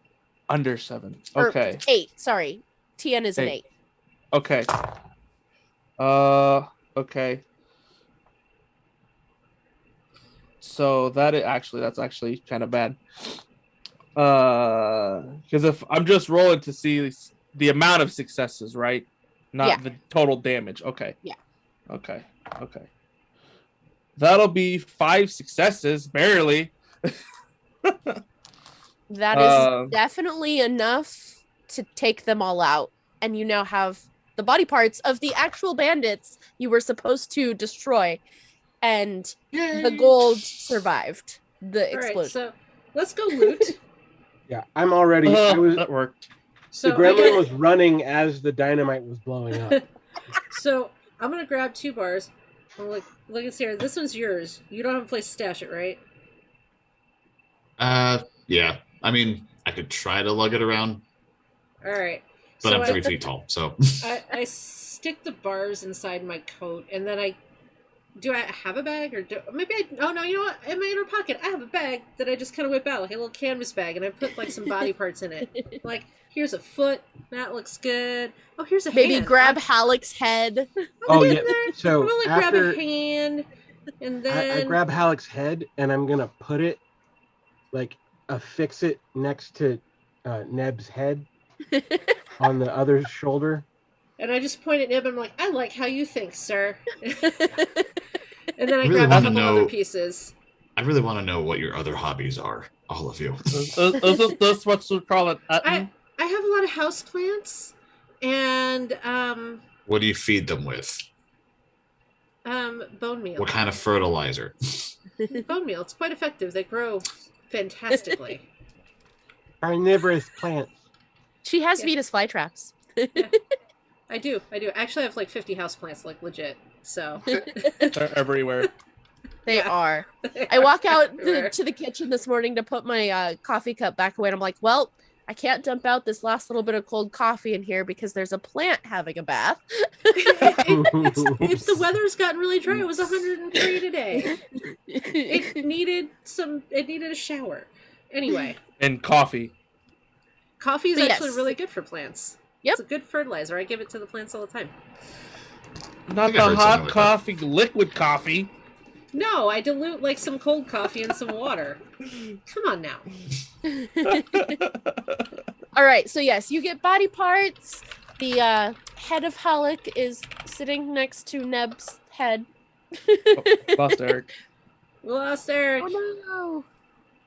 Under 7. Or Okay. 8, sorry. TN is an 8. 8. Okay. Okay. So that's actually kind of bad. Because if I'm just rolling to see the amount of successes, right? Not Yeah. the total damage. Okay. Yeah. Okay. That'll be 5 successes, barely. That is definitely enough to take them all out. And you now have the body parts of the actual bandits you were supposed to destroy. And the gold survived the All right, explosion. so let's go loot. Yeah, I'm already. I was. That worked. So The I gremlin got- was running as the dynamite was blowing up. So I'm gonna grab 2 bars. I'm like, look at Sierra. This one's yours. You don't have a place to stash it, right? Yeah. I mean, I could try to lug it around, All right. but so I'm 3 feet tall, so. I stick the bars inside my coat, and then I do I have a bag or maybe I? Oh no, you know what? In my inner pocket, I have a bag that I just kind of whip out, like a little canvas bag, and I put like some body parts in it. Like here's a foot, that looks good. Oh, here's a Maybe hand. grab Halleck's head. Oh get yeah. there. So I'm gonna like grab a hand, and then I grab Halleck's head and I'm gonna put it, like, affix it next to Neb's head on the other shoulder. and I just point at Nib. And I'm like, I like how you think, sir. And then I I really grab a want to couple other know. pieces. I really want to know what your other hobbies are, all of you. Isn't this what you call it? I have a lot of house plants, and What do you feed them with? bone meal. What kind of fertilizer? Bone meal. It's quite effective. They grow fantastically. Carnivorous plants. She has Yeah. Venus flytraps. I do. Actually, I have like 50 houseplants, like legit. So They're everywhere. They Yeah. are. I walk out Everywhere. to the kitchen this morning to put my coffee cup back away, and I'm like, well, I can't dump out this last little bit of cold coffee in here because there's a plant having a bath. It's the weather's gotten really dry. It was 103 today. It needed a shower. Anyway, And coffee. coffee is But actually yes. really good for plants. Yep. It's a good fertilizer. I give it to the plants all the time. Not think I the heard something hot like coffee, liquid coffee. No, I dilute like some cold coffee in some water. Come on now. All right, so yes, you get body parts. The head of Halleck is sitting next to Neb's head. Lost Eric. We lost Eric. Oh no!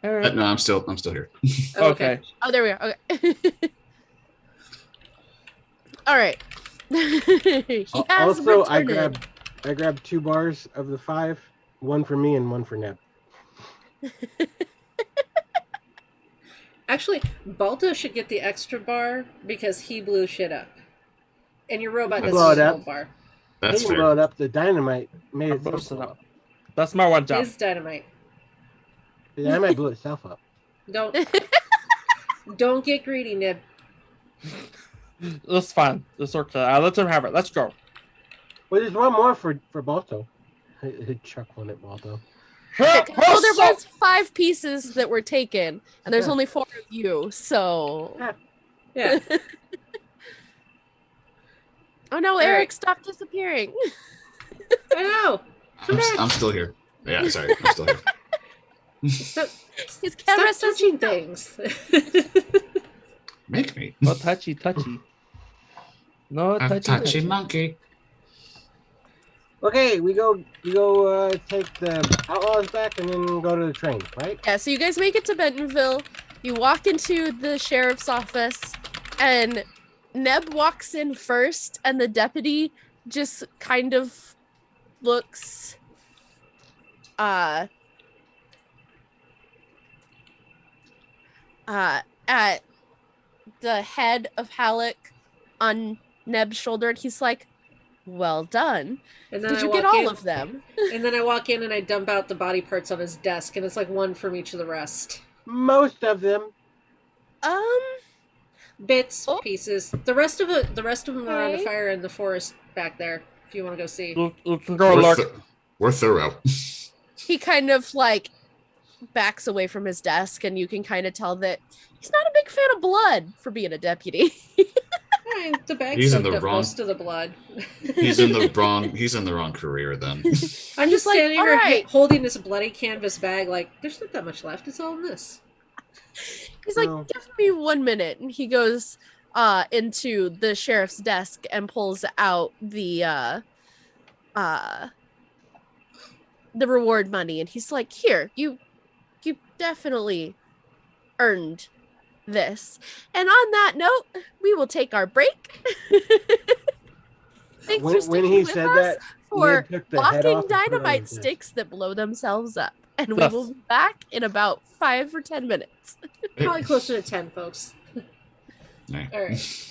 Eric. No, I'm still here. Oh, Okay. Oh, there we are. Okay. All right. He has Also, I returned. grabbed 2 bars of the 5, one for me and one for Neb. Actually, Balto should get the extra bar because he blew shit up. And your robot Blow doesn't it need a up. gold bar. That's Didn't blow fair. it up. The dynamite made I it busted blow up. up. That's my one job. Is dynamite. The dynamite blew itself up. Don't get greedy, Nib. That's fine. That's okay. Let him have it. Let's go. Well, there's one more for Balto. He'd chuck one at Balto. Well, there was 5 pieces that were taken, and there's Yeah. only 4 of you, so. Yeah. Oh no, right. Eric, stop disappearing. I know. I'm still here. Yeah, sorry. I'm still here. Stop, His camera stop says touching things. Make me. No touchy. No I'm touchy. touchy monkey. Okay, we go take the outlaws back and then go to the train, right? Yeah, so you guys make it to Bentonville. You walk into the sheriff's office, and Neb walks in first, and the deputy just kind of looks at the head of Halleck on Neb's shoulder, and he's like, well done. And then Did I you get walk all in, of them? And then I walk in and I dump out the body parts on his desk, and it's like one from each of the rest. Most of them. Bits, Oh. pieces. The rest of them are on the Okay. fire in the forest back there. If you want to go see. You can go look. We're thorough. He kind of like backs away from his desk, and you can kind of tell that he's not a big fan of blood for being a deputy. I mean, the bag He's in soaked the up wrong- most of the blood. He's in the wrong career then. I'm just like, standing "All here right." holding this bloody canvas bag, like there's not that much left. It's all in this. He's like, Oh. give me 1 minute. And he goes into the sheriff's desk and pulls out the reward money. And he's like, here, you definitely earned this. And on that note, we will take our break. Thanks for When sticking he with said us that, for Ned took the head off walking and put it on dynamite his desk. sticks that blow themselves up. And we Yes. will be back in about 5 or 10 minutes. Probably closer to 10, folks. Right. All right.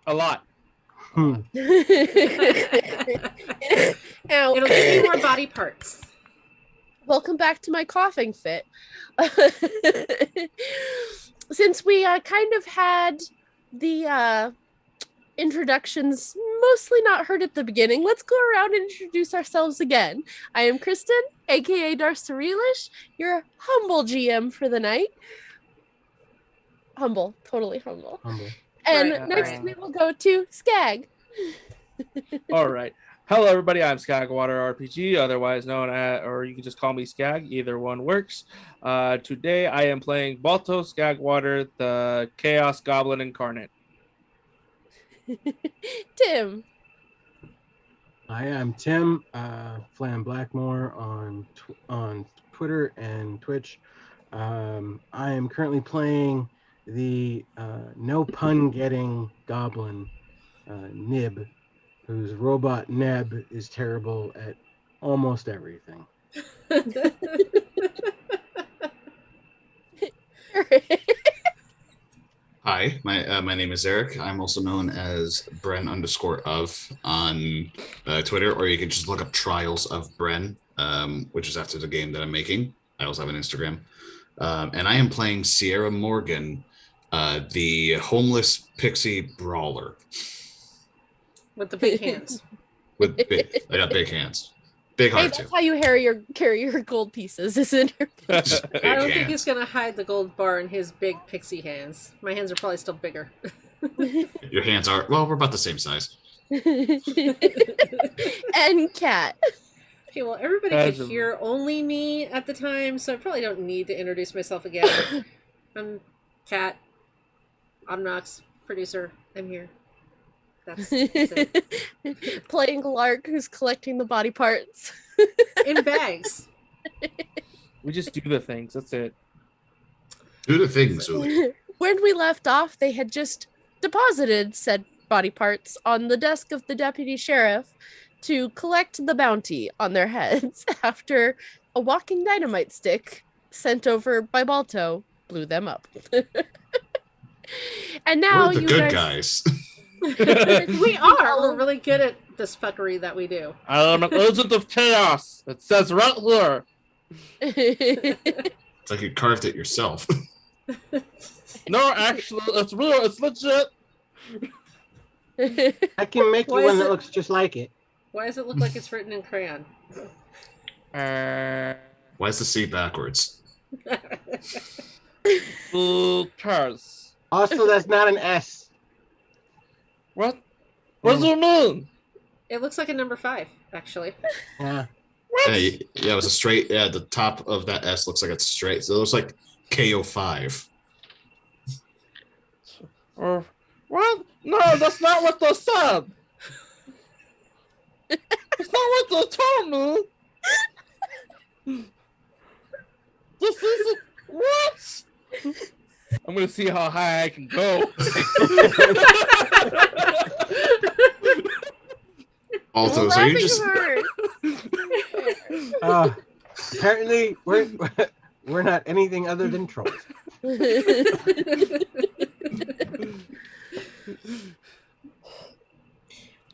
A lot. Hmm. Ow. It'll give you more body parts. Welcome back to my coughing fit. Since we kind of had the introductions mostly not heard at the beginning, let's go around and introduce ourselves again. I am Kristen, aka Darcerilish, your humble GM for the night. Humble, totally humble. Humble. And Right, next right. we will go to Skag. All right. Hello, everybody. I'm Skagwater RPG, otherwise known as, or you can just call me Skag. Either one works. Today, I am playing Balto Skagwater, the Chaos Goblin Incarnate. Tim. Hi, I'm Tim, Flam Blackmore on Twitter and Twitch. I am currently playing the no pun getting goblin Nib, whose robot Neb is terrible at almost everything. Hi, my name is Eric. I'm also known as Bren_of on Twitter, or you can just look up Trials of Bren, which is after the game that I'm making. I also have an Instagram. And I am playing Sierra Morgan, the homeless pixie brawler. With the big hands. I got big hands. Big Hey, heart, that's too. how you carry your gold pieces, isn't it? Just big I don't think hands. he's going to hide the gold bar in his big pixie hands. My hands are probably still bigger. Your hands are, well, we're about the same size. And Cat. Okay, well, everybody As could a- hear only me at the time, so I probably don't need to introduce myself again. I'm Kat. I'm Nox, producer. I'm here. That's it. Playing Lark, who's collecting the body parts. In bags. We just do the things. That's it. Do the things, Uli. When we left off, they had just deposited said body parts on the desk of the deputy sheriff to collect the bounty on their heads after a walking dynamite stick sent over by Balto blew them up. And now We're the you good guys... guys. We are. We're really good at this fuckery that we do. I am an agent of chaos. It says right here. It's like you carved it yourself. No, actually, it's real. It's legit. I can make Why you one is that it- looks just like it. Why does it look like it's written in crayon? Why is the C backwards? Cars. Also, that's not an S. What? What do you mean? It looks like a number 5, actually. Yeah. Yeah, it was a straight. Yeah, the top of that S looks like it's straight. So it looks like KO5. Or what? No, that's not what they said. That's not what they told me. This isn't what? I'm gonna see how high I can go. Also, so you just Apparently, we're not anything other than trolls.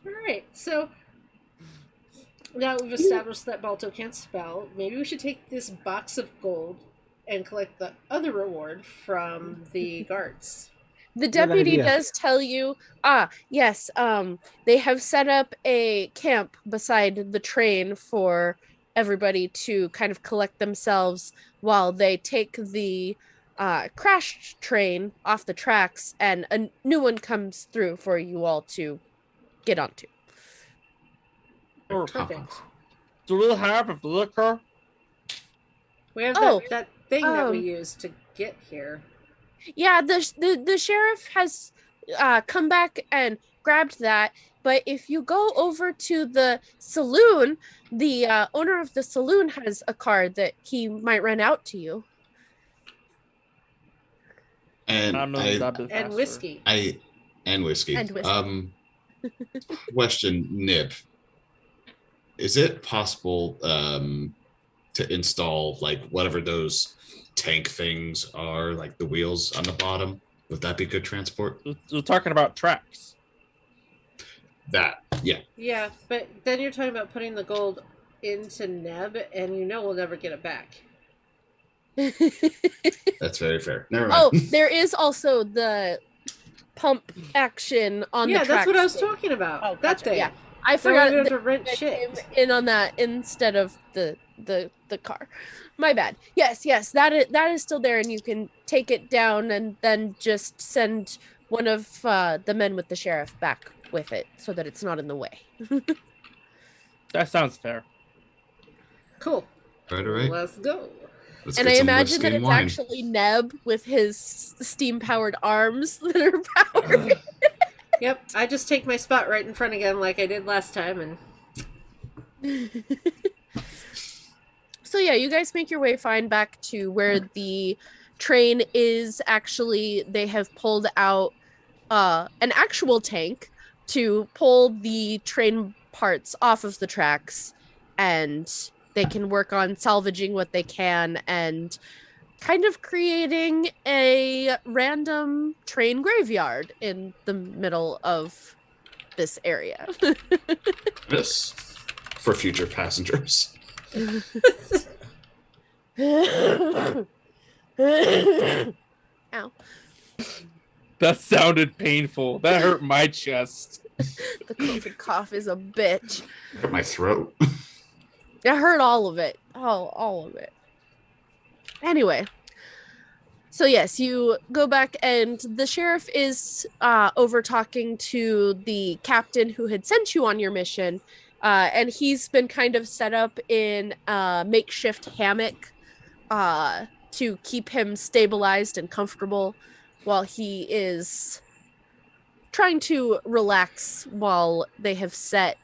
Alright, so now we've established that Balto can't spell. Maybe we should take this box of gold and collect the other reward from the guards. The Good deputy idea. does tell you, yes, they have set up a camp beside the train for everybody to kind of collect themselves while they take the crashed train off the tracks and a new one comes through for you all to get onto. Perfect. Do we have a liquor? We have Oh, that thing that we um, used to get here. Yeah, the sheriff has come back and grabbed that. But if you go over to the saloon, the owner of the saloon has a card that he might rent out to you. and I know I, that'd be And faster. whiskey. and whiskey. And whiskey. Question, Nib. Is it possible to install like whatever those tank things are, like the wheels on the bottom? Would that be good transport? We're talking about tracks. That, yeah. Yeah, but then you're talking about putting the gold into Neb, and we'll never get it back. That's very fair. Never mind. Oh, there is also the pump action on the Yeah, that's what I was thing. talking about. Oh, that gotcha. thing. Yeah, I So we're forgot gonna have that to rent that shit. came in on that instead of the car. My bad. Yes, that is still there, and you can take it down and then just send one of the men with the sheriff back with it so that it's not in the way. That sounds fair. Cool. All right. Let's go. Let's And get I some imagine whiskey that and it's wine. actually Neb with his steam-powered arms that are powered. Yep, I just take my spot right in front again like I did last time, and So yeah, you guys make your way fine back to where the train is. Actually, they have pulled out an actual tank to pull the train parts off of the tracks, and they can work on salvaging what they can and kind of creating a random train graveyard in the middle of this area. This for future passengers. Ow. That sounded painful. That hurt my chest. The COVID cough is a bitch. My throat. I heard all of it. All of it. Anyway. So yes, you go back and the sheriff is over talking to the captain who had sent you on your mission. And he's been kind of set up in a makeshift hammock to keep him stabilized and comfortable while he is trying to relax while they have set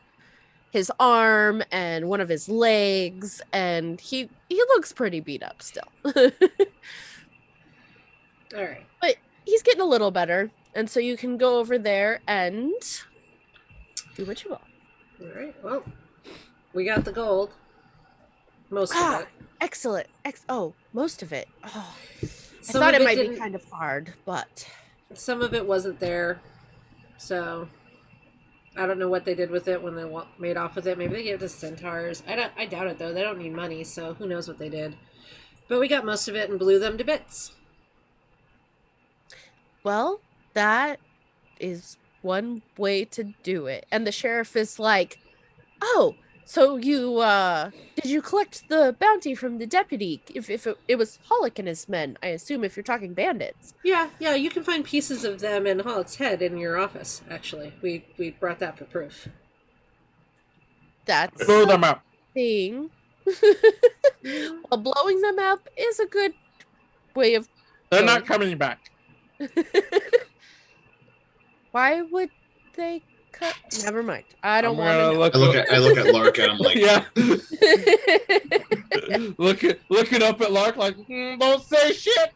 his arm and one of his legs, and he looks pretty beat up still. all right. But he's getting a little better, and so you can go over there and do what you will. All right. Well, we got the gold. Most of it. Excellent. Most of it. Oh, I Some thought of it might be didn't- kind of hard, but Some of it wasn't there, so I don't know what they did with it when they made off with it. Maybe they gave it to centaurs. I doubt it though. They don't need money, so who knows what they did. But we got most of it and blew them to bits. well, that is one way to do it. And the sheriff is like, "Oh, so you did you collect the bounty from the deputy? If it was Hollick and his men, I assume, if you're talking bandits." Yeah, you can find pieces of them in Hollick's head in your office. Actually, we brought that for proof. That's Blow them out. thing. Well, blowing them up is a good way of. They're not coming back. Why would they cut? Never mind. I don't I'm want to gonna know. I look at Lark and I'm like, Yeah. Looking up at Lark like, don't say shit.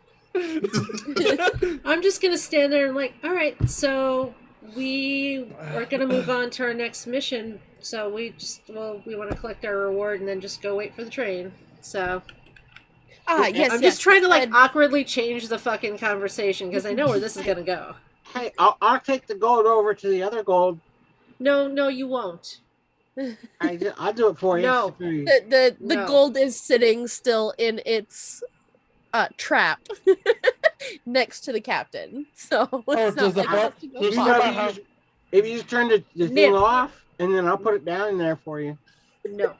I'm just gonna stand there and like, all right, so we are gonna move on to our next mission. So we want to collect our reward and then just go wait for the train. So Yes. I'm just trying to like And- awkwardly change the fucking conversation because I know where this is gonna go. Hey, I'll take the gold over to the other gold. No, you won't. I'll do it for you. No. The No. gold is sitting still in its trap next to the captain. So it's does not the like it bar- has to go does far. the bar- If you just turn the thing Nip. off, and then I'll put it down in there for you. No.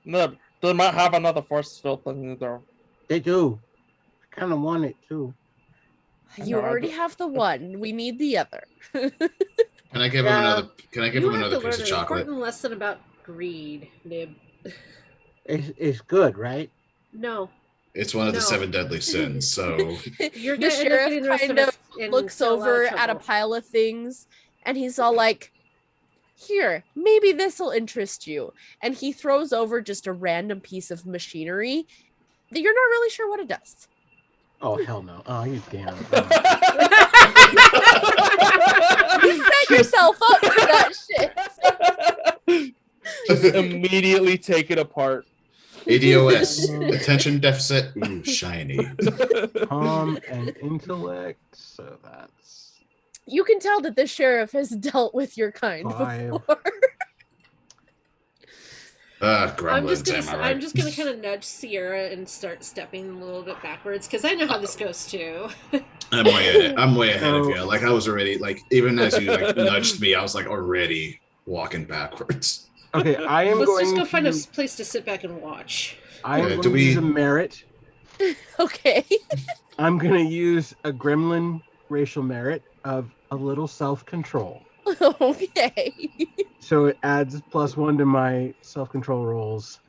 Nub. They might have another force field thing there. They do. I kind of want it too. You No, I already don't- have the one. We need the other. can I give him another? Can I give You him have another to learn piece of an chocolate? important lesson about greed, Nib. It's good, right? No. It's one of the No. 7 deadly sins. So You're The gonna end up sheriff getting the rest kind of us of in looks still a lot of over at a trouble. pile of things, and he's all like, "Here, maybe this will interest you." And he throws over just a random piece of machinery that you're not really sure what it does. Oh hell no! Oh you damn! You set yourself up for that shit. Just immediately take it apart. ADOS, attention deficit, ooh, shiny. And intellect. So that's You can tell that the sheriff has dealt with your kind 5. before. Gremlins, am I right? I'm just gonna kind of nudge Sierra and start stepping a little bit backwards because I know how this goes too. I'm way ahead of So- you. Like I was already like even as you like nudged me, I was like already walking backwards. Okay, I am Let's going just go to. find a place to sit back and watch. I am Do going to use we- a merit. Okay. I'm going to use a gremlin racial merit of a little self-control. Okay. So it adds +1 to my self-control rolls.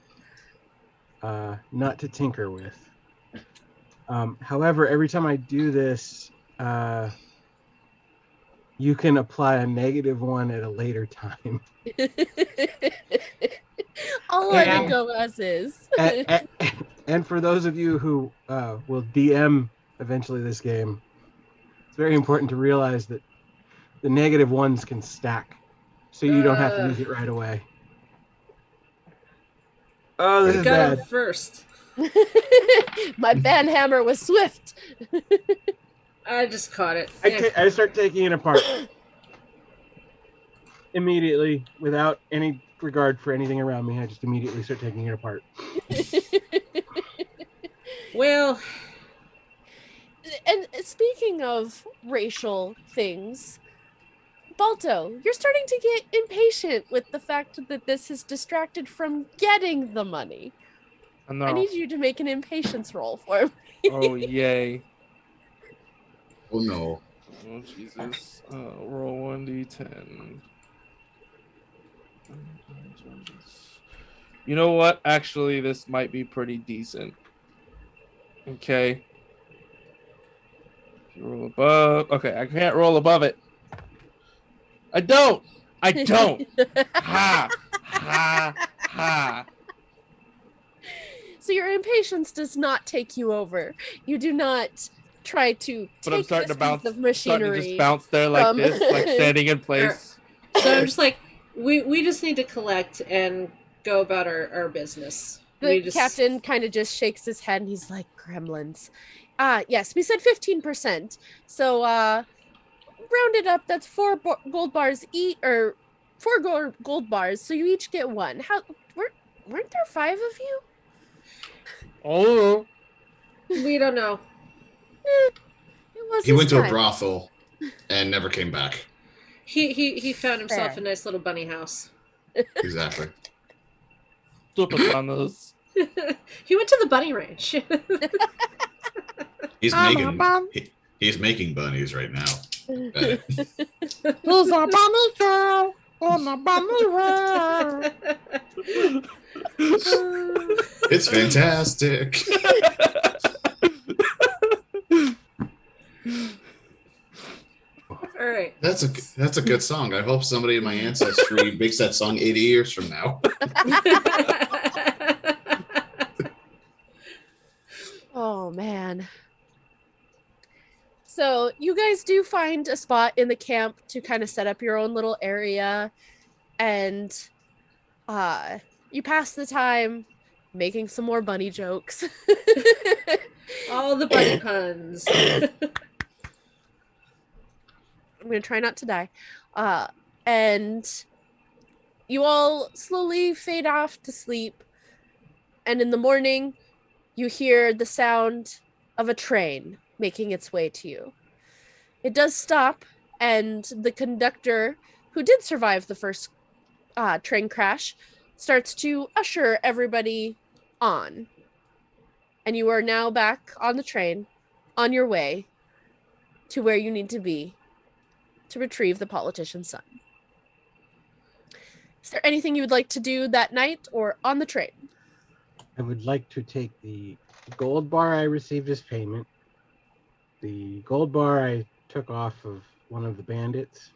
Not to tinker with. However, every time I do this, you can apply a -1 at a later time. I'll let it go as is. And for those of you who will DM eventually this game, it's very important to realize that the -1s can stack, so you don't have to use it right away. Oh, this is Got him bad. first. My banhammer was swift. I just caught it. I start taking it apart immediately without any regard for anything around me. I just immediately start taking it apart. Well, And speaking of racial things, Balto, you're starting to get impatient with the fact that this is distracted from getting the money. No. I need you to make an impatience roll for me. Oh, yay. Oh no. Oh, Jesus. Roll 1d10. You know what? Actually, this might be pretty decent. Okay. If you roll above. Okay, I can't roll above it. I don't. Ha. Ha. Ha. So your impatience does not take you over. You do not try to But I'm take starting this to bounce. piece of Starting to machinery. just bounce there like from- this, like standing in place. so I'm just like, we just need to collect and go about our business. The captain kind of just shakes his head and he's like, gremlins. Yes, we said 15%. So round it up, that's 4 gold bars each, or 4 gold bars, so you each get 1. Weren't there 5 of you? Oh. We don't know. It was He his went to a time. brothel and never came back. He found himself Fair. a nice little bunny house. Exactly. Stupid bananas. He went to the bunny ranch. He's making bunnies right now. Who's a bunny girl on a bunny ranch? It's fantastic. All right. That's a good song. I hope somebody in my ancestry makes that song 80 years from now. Oh, man. So you guys do find a spot in the camp to kind of set up your own little area, and you pass the time making some more bunny jokes. All the bunny puns. I'm gonna try not to die. And you all slowly fade off to sleep, and in the morning you hear the sound of a train making its way to you. It does stop, and the conductor, who did survive the first train crash, starts to usher everybody on. And you are now back on the train, on your way to where you need to be to retrieve the politician's son. Is there anything you would like to do that night or on the train? I would like to take the gold bar I received as payment, the gold bar I took off of one of the bandits.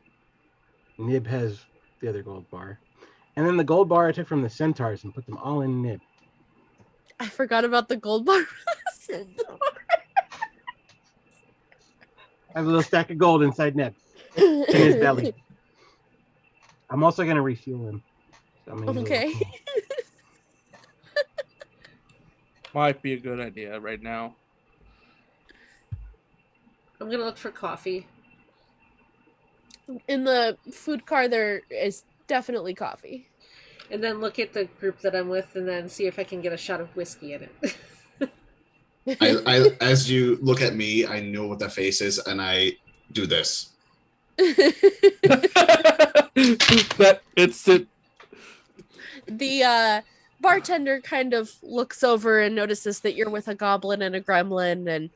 Nib has the other gold bar. And then the gold bar I took from the centaurs and put them all in Nib. I forgot about the gold bar. I have a little stack of gold inside Nib in his belly. I'm also going to refuel him. So maybe a little Okay. cool. Might be a good idea right now. I'm gonna look for coffee. In the food car, there is definitely coffee. And then look at the group that I'm with and then see if I can get a shot of whiskey in it. I as you look at me, I know what that face is, and I do this. That it's it. The bartender kind of looks over and notices that you're with a goblin and a gremlin, and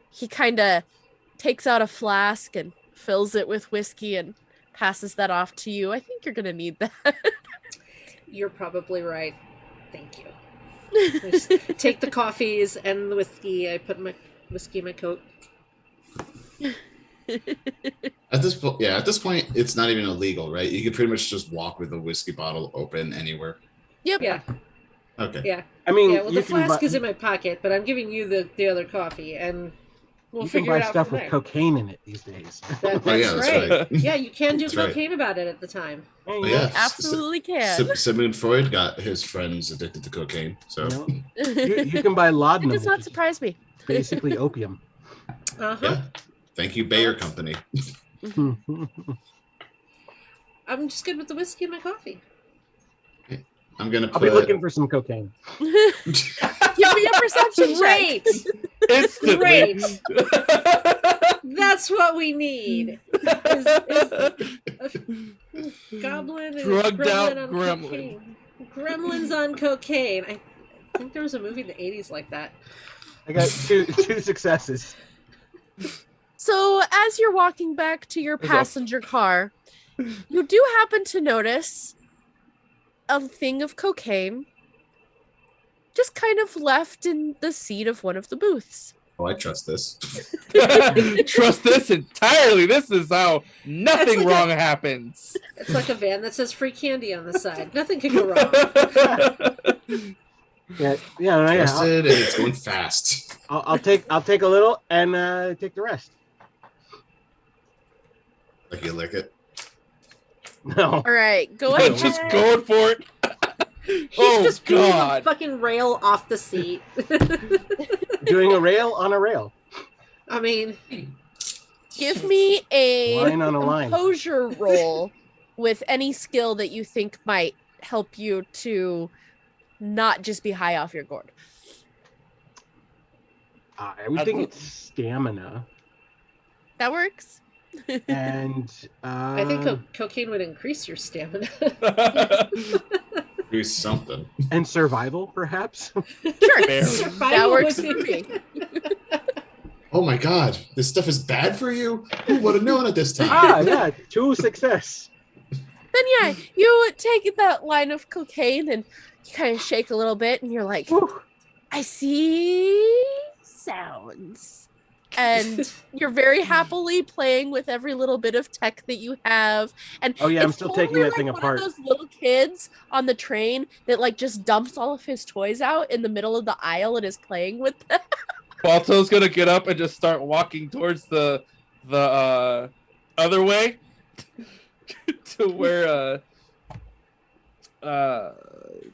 he kind of takes out a flask and fills it with whiskey and passes that off to you. I think you're gonna need that. You're probably right. Thank you. I just take the coffees and the whiskey. I put my whiskey in my coat. At this point, it's not even illegal, right? You can pretty much just walk with a whiskey bottle open anywhere. Yep. Yeah. Okay. Yeah. I mean, Yeah. Well, you the can flask buy, is in my pocket, but I'm giving you the other coffee, and we'll you can figure buy it out stuff from with there. cocaine in it these days. That's yeah, that's right. Yeah, you can do That's right. cocaine about it at the time. Hey, Oh, you yeah. know, Absolutely can. Sigmund Freud got his friends addicted to cocaine, so you know, you can buy It laudanum. does not which is surprise me. basically opium. Uh-huh. yeah. Thank you, Bayer Company. I'm just good with the whiskey and my coffee. I'm gonna I'll put. be looking for some cocaine. Give me a perception check. Great. Instantly. Great. That's what we need. Is a goblin and Drugged gremlin out on gremlin. cocaine. Gremlins on cocaine. I think there was a movie in the 80s like that. I got two successes. So as you're walking back to your There's a- passenger car, you do happen to notice a thing of cocaine just kind of left in the seat of one of the booths. Oh, I trust this. Trust this entirely. This is how nothing like wrong happens. It's like a van that says free candy on the side. Nothing could go wrong. Yeah. Trusted, and it's going fast. I'll take a little and take the rest. Like you lick it. No. All right, go I'm ahead. just going for it. He's Oh, just pulling God. a fucking rail off the seat. Doing a rail on a rail. I mean, Give me a Line on a line. composure roll with any skill that you think might help you to not just be high off your gourd. I would think it's stamina. That works. And I think cocaine would increase your stamina. Do something. and survival, perhaps. Sure. Fair. That Survival works would for be- me. Oh my God, this stuff is bad for you. Who would have known at this time? Yeah, 2 success. Then yeah, you take that line of cocaine and you kind of shake a little bit and you're like, Whew. I see sounds. And you're very happily playing with every little bit of tech that you have. And Oh yeah, I'm it's still totally taking that like thing one apart. of those little kids on the train that like just dumps all of his toys out in the middle of the aisle and is playing with them. Balto's gonna get up and just start walking towards the other way to where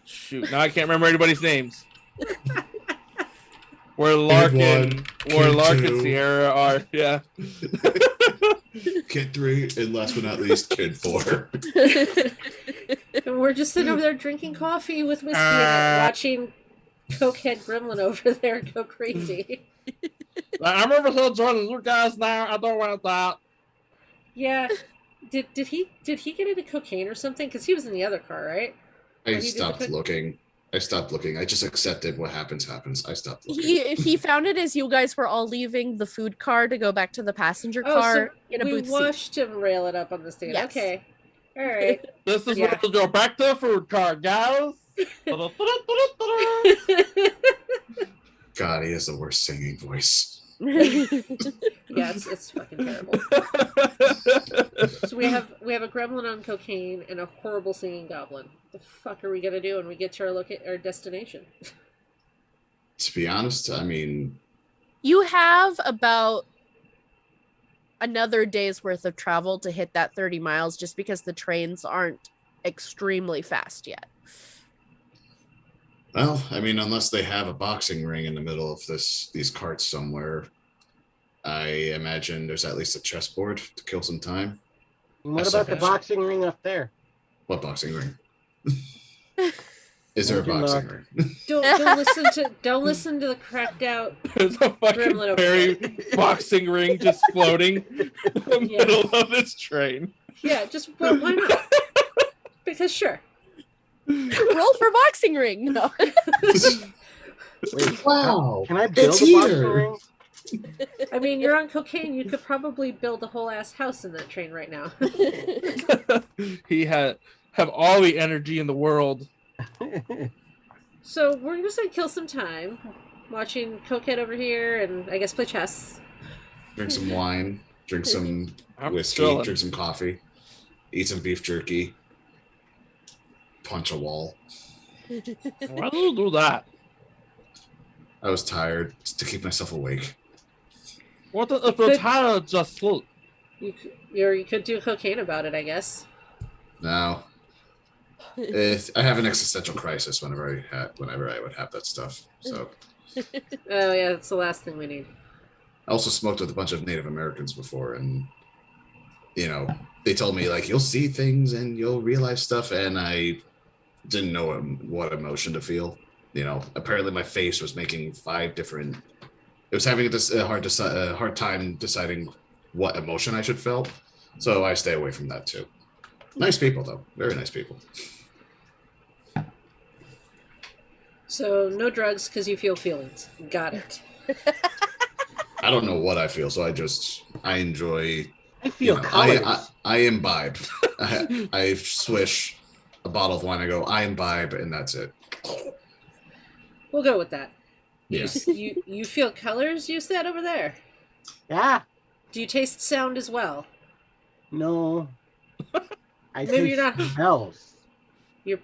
shoot, now I can't remember anybody's names. Where Lark and two. Sierra are, yeah. Kid 3, and last but not least, Kid 4. And we're just sitting over there drinking coffee with whiskey and watching cokehead gremlin over there go crazy. I remember still joining you guys now. I don't want that. Yeah. Did he get into cocaine or something? Because he was in the other car, right? I Or he did the stopped cook- looking. I just accepted what happens. I stopped looking. He found it as you guys were all leaving the food car to go back to the passenger car in a we booth seat. watched him rail it up on the stage. Yes. Okay. All right. This is Yeah. where we'll go back to the food car, guys. God, he has the worst singing voice. Yeah, it's fucking terrible. So we have a gremlin on cocaine and a horrible singing goblin. The fuck are we gonna do when we get to our destination? To be honest, I mean, You have about another day's worth of travel to hit that 30 miles just because the trains aren't extremely fast yet. well, I mean, unless they have a boxing ring in the middle of these carts somewhere, I imagine there's at least a chessboard to kill some time. And what I about the suck at boxing ring up there? What boxing ring? Is there a Engine boxing lock. ring? Don't listen to the cracked out. There's a fucking Gremlin over fairy there. boxing ring just floating in the Yeah. middle of this train. Yeah, just why not? Because sure. Roll for boxing ring. No. Wait, Wow. can I build It's a boxing here. ring? I mean, you're on cocaine. You could probably build a whole ass house in that train right now. He have all the energy in the world. So we're just gonna kill some time watching Cokehead over here, and I guess play chess. Drink some wine. Drink some I'm whiskey. chilling. Drink some coffee. Eat some beef jerky. Punch a wall. Why do you do that? I was tired to keep myself awake. What if you're Could- tired, just sleep? You could do cocaine about it, I guess. No. I have an existential crisis whenever I would have that stuff. So Oh yeah, that's the last thing we need. I also smoked with a bunch of Native Americans before, and they told me like you'll see things and you'll realize stuff, and I didn't know what emotion to feel. Apparently my face was making 5 different. It was having a hard time deciding what emotion I should feel, so I stay away from that too. Nice people though, very nice people. So no drugs because you feel feelings. Got it. I don't know what I feel, so I enjoy. I feel colors. I imbibe. I swish a bottle of wine. I go, I imbibe, and that's it. We'll go with that. Yeah. You feel colors, you said over there. Yeah. Do you taste sound as well? No. I Maybe taste you're not- smells.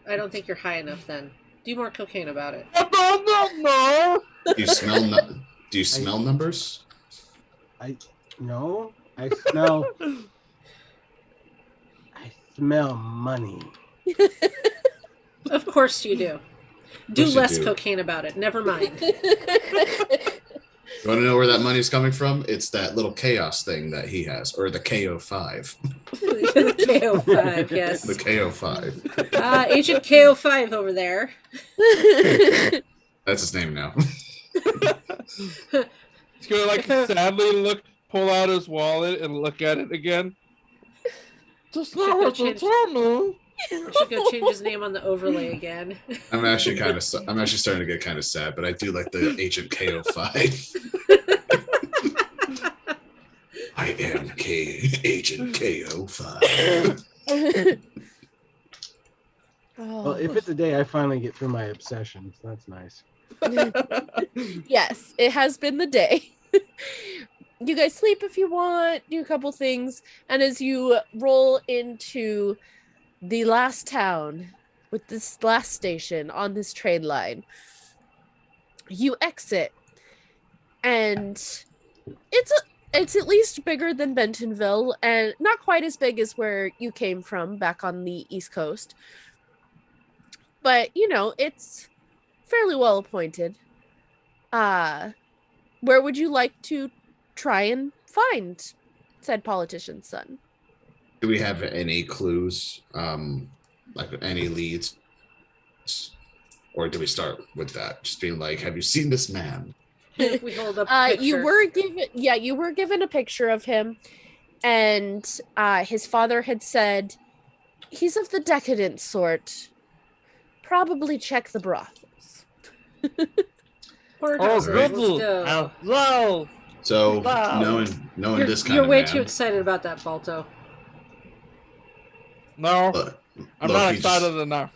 I don't think you're high enough then. Do more cocaine about it. No. Do you smell numbers? No. I smell. I smell money. Of course you do. Do course you less do. cocaine about it. Never mind. You want to know where that money's coming from? It's that little chaos thing that he has, or the KO5. The KO5, yes. The KO5. Agent KO5 over there. That's his name now. He's gonna sadly pull out his wallet and look at it again. Just not what you told me. I should go change his name on the overlay again. I'm actually starting to get kind of sad, but I do like the Agent KO5. I am Agent KO5. Well, if it's a day I finally get through my obsessions, that's nice. Yes, it has been the day. You guys sleep if you want, do a couple things, and as you roll into the last town with this last station on this train line, you exit, and it's at least bigger than Bentonville, and not quite as big as where you came from back on the East Coast, but it's fairly well appointed. Where would you like to try and find said politician's son? Do we have any clues, like any leads? Or do we start with that? Just being like, have you seen this man? We hold up a picture. You were given a picture of him, and his father had said he's of the decadent sort. Probably check the brothels. Let's go. Hello. So Wow. knowing this kind You're of way man, too excited about that, Balto. No, I'm not he excited enough.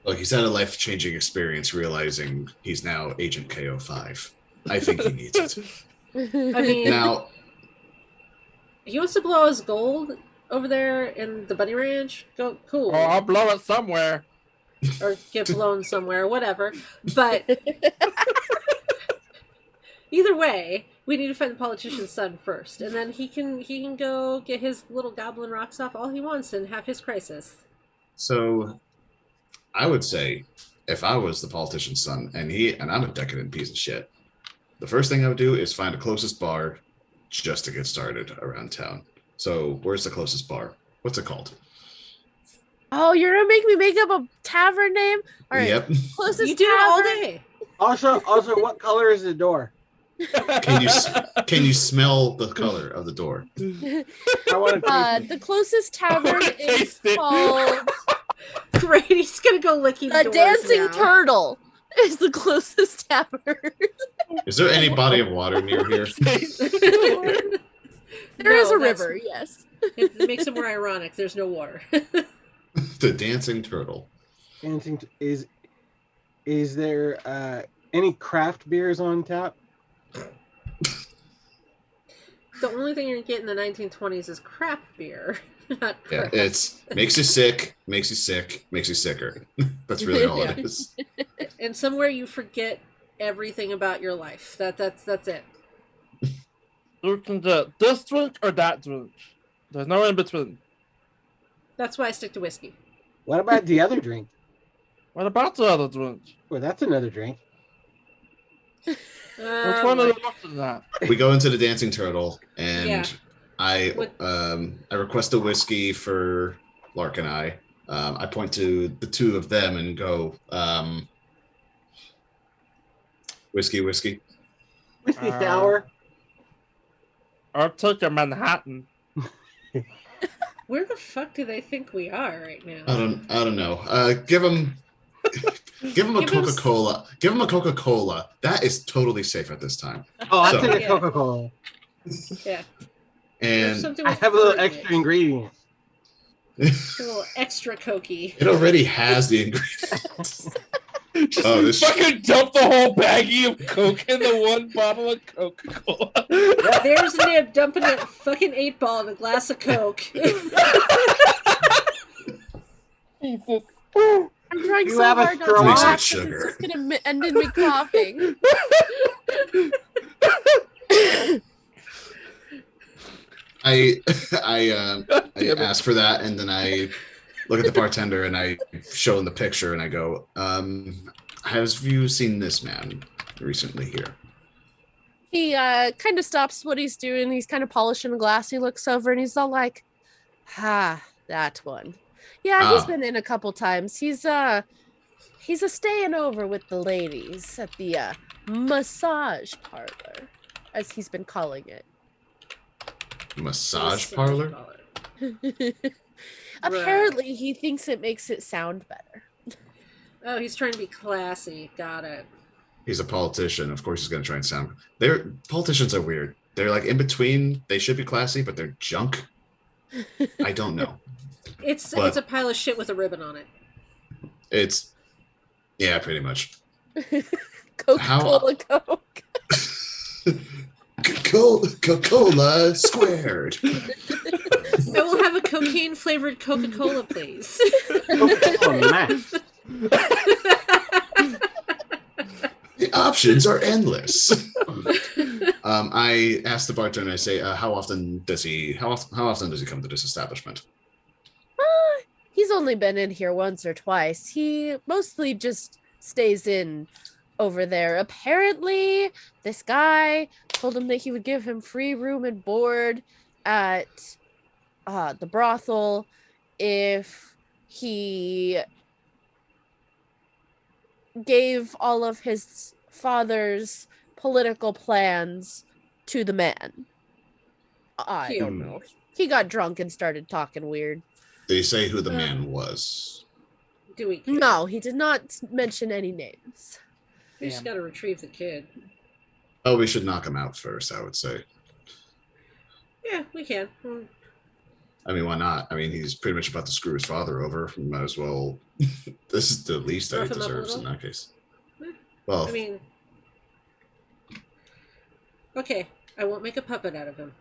Look, he's had a life-changing experience realizing he's now Agent KO5. I think he needs it. I mean, Now, he wants to blow his gold over there in the bunny ranch. Go, cool. Oh, I'll blow it somewhere. Or get blown somewhere, whatever. But either way, we need to find the politician's son first, and then he can go get his little goblin rocks off all he wants and have his crisis. so I would say if I was the politician's son and I'm a decadent piece of shit, the first thing I would do is find the closest bar just to get started around town. So where's the closest bar? What's it called? Oh, you're gonna make me make up a tavern name? All right. Yep. Closest You do it all tavern. day. Also, what color is the door? Can you smell the color of the door? I want to The closest tavern is Taste it. called Great, he's gonna go licking the doors Dancing now. Turtle. Is the closest tavern. Is there any body of water near here? There is No, a that's- river, yes. It makes it more ironic. There's no water. The dancing turtle. dancing. Is there any craft beers on tap? The only thing you're getting in the 1920s is craft beer, not Yeah, craft. it's makes you sick, makes you sick, makes you sicker. That's really all it Yeah. is. And somewhere you forget everything about your life. That's it. You can do this drink or that drink. There's no in between. That's why I stick to whiskey. What about the other drink? What about the other drink? Well, that's another drink. Which one boy. are you looking at? We go into the dancing turtle, and Yeah. I What- I request a whiskey for Lark and I. I point to the two of them and go, whiskey. Whiskey Uh, sour. Or took a Manhattan. Where the fuck do they think we are right now? I don't know. Give them a Give 'em s- Coca-Cola. Give them a Coca-Cola. That is totally safe at this time. Oh, I'll so- take a Yeah. Coca-Cola. Yeah. And Something I with have a little fruit in extra it. ingredient. A little extra cokey. it already has the ingredients. Just Oh, this- fucking dump the whole baggie of Coke in the one bottle of Coca-Cola. There's Nib dumping a fucking 8-ball in a glass of Coke. Jesus. I'm trying You so have a hard not straw? to Makes it laugh 'cause sugar. it's just gonna end in me coughing. I Damn it. ask for that, and then I look at the bartender and I show him the picture, and I go, "Have you seen this man recently here?" He kind of stops what he's doing. He's kind of polishing a glass. He looks over and he's all like, that one. Yeah, he's Ah. been in a couple times. He's a staying over with the ladies at the massage parlor, as he's been calling it. Massage parlor. Apparently, he thinks it makes it sound better. Oh, he's trying to be classy. Got it. He's a politician. Of course, he's going to try and sound. Politicians are weird. They're like in between. They should be classy, but they're junk. I don't know. It's But- a pile of shit with a ribbon on it. It's yeah, pretty much. Coca-Cola Coke. Coca-Cola squared. I will have a cocaine flavored Coca-Cola, please. Coca-Cola Max. The options are endless. I asked the bartender. I say, how often does he come to this establishment? He's only been in here once or twice. He mostly just stays in over there. Apparently, this guy told him that he would give him free room and board at the brothel if he gave all of his father's political plans to the man. I don't know. He got drunk and started talking weird. Did he say who the man was? Do we? care? No, he did not mention any names. We just gotta retrieve the kid. Oh, we should knock him out first, I would say. Yeah, we can. I mean, why not? I mean, he's pretty much about to screw his father over. Might as well. This is the least that he Rough him up a deserves in little? that case. Eh, Well, I mean, okay, I won't make a puppet out of him.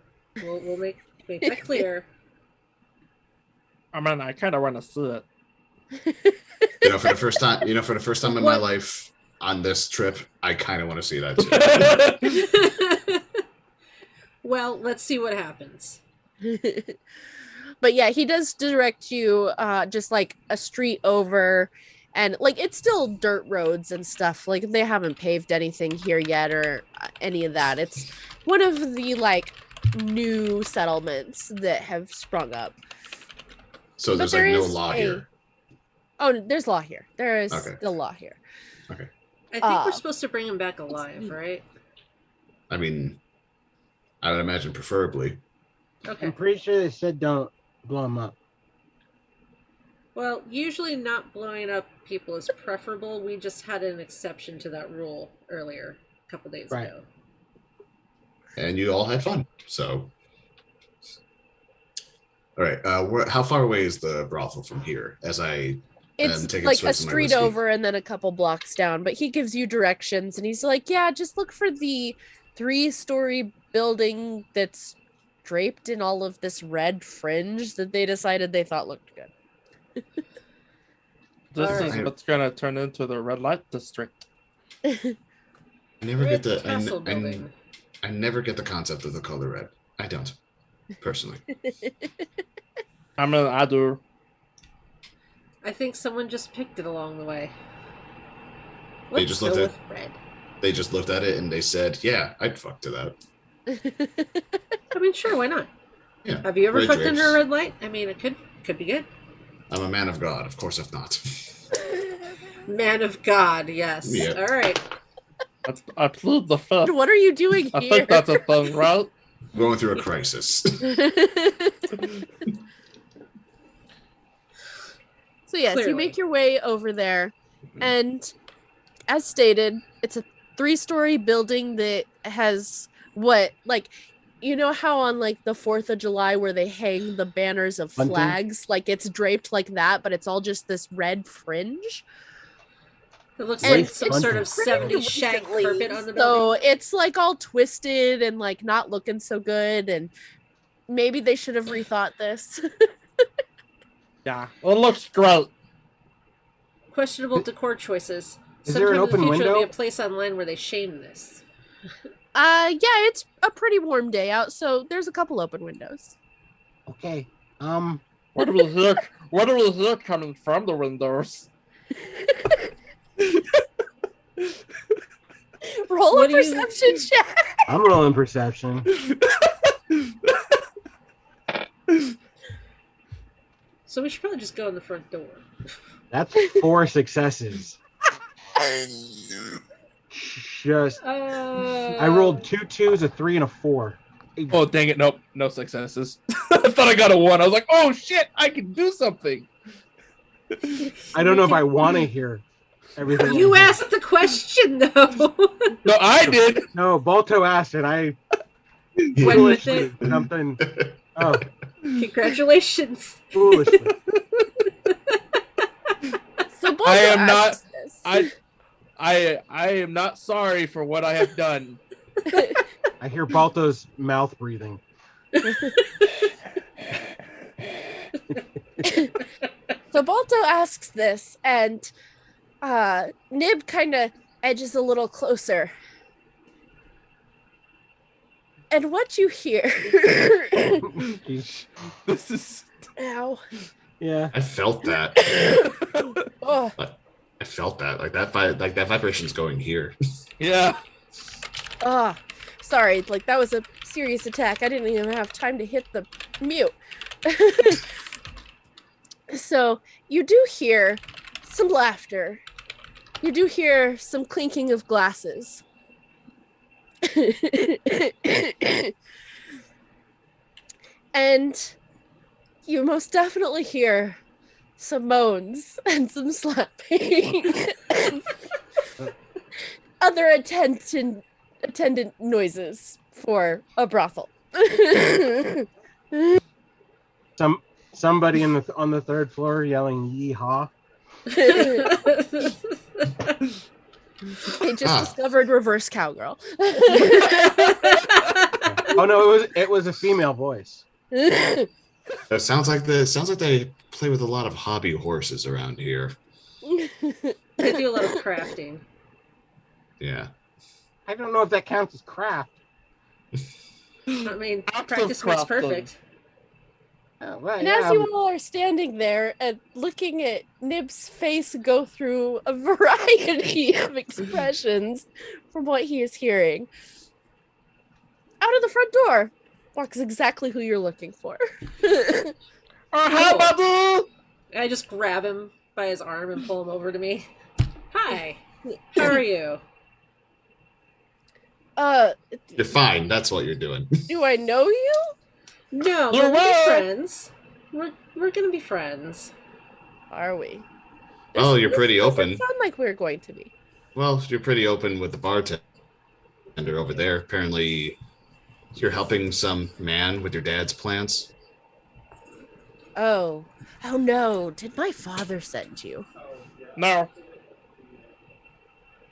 We'll make that clear. I mean, I kind of want to see it. for the first time, in my What? life on this trip, I kind of want to see that too. Well, let's see what happens. But yeah, he does direct you just like a street over, and like it's still dirt roads and stuff. Like they haven't paved anything here yet or any of that. It's one of the like new settlements that have sprung up. So there's there like no is law here. Oh, there's law here. There is Okay. still law here. Okay. I think we're supposed to bring him back alive, right? I mean, I would imagine preferably. Okay. I'm pretty sure they said don't blow him up. Well, usually not blowing up people is preferable. We just had an exception to that rule earlier, a couple days ago. And you all had fun, so. All right. How far away is the brothel from here? As I It's take like a street over and then a couple blocks down, but he gives you directions and he's like, yeah, just look for the 3-story building that's draped in all of this red fringe that they decided they thought looked good. This All is right. what's gonna turn into the red light district. I never Red get the. Castle building. I never get the concept of the color red. I don't, personally. I'm an Adur. I think someone just picked it along the way. They Let's just go looked at- with red. They just looked at it and they said, "Yeah, I'd fuck to that." I mean, sure, why not? Yeah. Have you ever Red fucked drapes. under a red light? I mean, it could be good. I'm a man of God. Of course, I've not. Man of God, yes. Yeah. All right. I plead the fifth. What are you doing I here? think that's a thing, right? Going through a crisis. So yes, you Clearly. make your way over there, and as stated, it's a 3-story building that has what, like, you know how on like the 4th of July where they hang the banners of Bunting? flags, like it's draped like that, but it's all just this red fringe. It looks And like some it's sort of pretty 70s shag recently, carpet on the so building. it's like all twisted and like not looking so good, and maybe they should have rethought this. Yeah, it looks great. Questionable decor choices. Is there an Sometime open in the future, there'll be window? a place online where they shame this. Yeah, it's a pretty warm day out, so there's a couple open windows. Okay. What do we hear? What do we hear coming from the windows? Roll What a do you- perception check. I'm rolling perception. So we should probably just go in the front door. That's 4 successes. Just I rolled 2 2s, a 3, and a 4. Oh dang it! Nope, no successes. I thought I got a 1. I was like, oh shit, I can do something. I don't know if I want to hear everything. You I hear. asked the question, though. No, I did. No, Balto asked it. I Went with foolishly it. something. Oh, Congratulations. foolishly. So I am not- asks this. I am not sorry for what I have done. I hear Balto's mouth breathing. So Balto asks this, and Nib kind of edges a little closer. And what you hear? Jeez. This is. Ow. Yeah. I felt that. Oh, I felt that. Like that vibration's going here. Yeah. oh. Sorry, like that was a serious attack. I didn't even have time to hit the mute. So you do hear some laughter. You do hear some clinking of glasses. And you most definitely hear some moans and some slapping and other attendant noises for a brothel. Somebody on the 3rd floor yelling "Yeehaw!" They just discovered reverse cowgirl. Oh no, it was a female voice. It sounds like they play with a lot of hobby horses around here. They do a lot of crafting. Yeah. I don't know if that counts as craft. I mean, Active practice makes crafting. perfect. Oh, well, And yeah, as you all are standing there and looking at Nib's face go through a variety of expressions from what he is hearing, out of the front door Mark's exactly who you're looking for. How about the... I just grab him by his arm and pull him over to me. Hi. How are you? You're fine. That's what you're doing. Do I know you? No, You're but we'll be right. friends. We're gonna be friends. Are we? Oh, you're pretty This doesn't open. sound like we're going to be. Well, you're pretty open with the bartender over there. Apparently, you're helping some man with your dad's plans. Oh no! Did my father send you? No.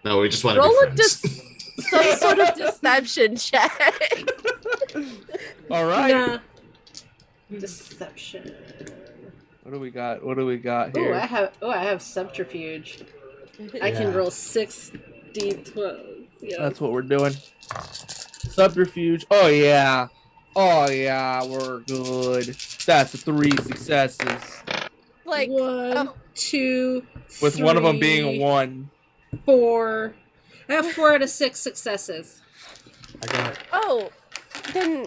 No, we just want to Roll be a friends. some sort of deception check. All right. Nah. Deception. What do we got? What do we got Ooh, here? I have subterfuge. I can Yeah. roll 6d12. Yeah. That's what we're doing. Subterfuge. Oh yeah. Oh yeah, we're good. That's 3 successes. Like, One, oh, two, With one of them being three, a 1. 4. I have 4 out of 6 successes. I got oh, then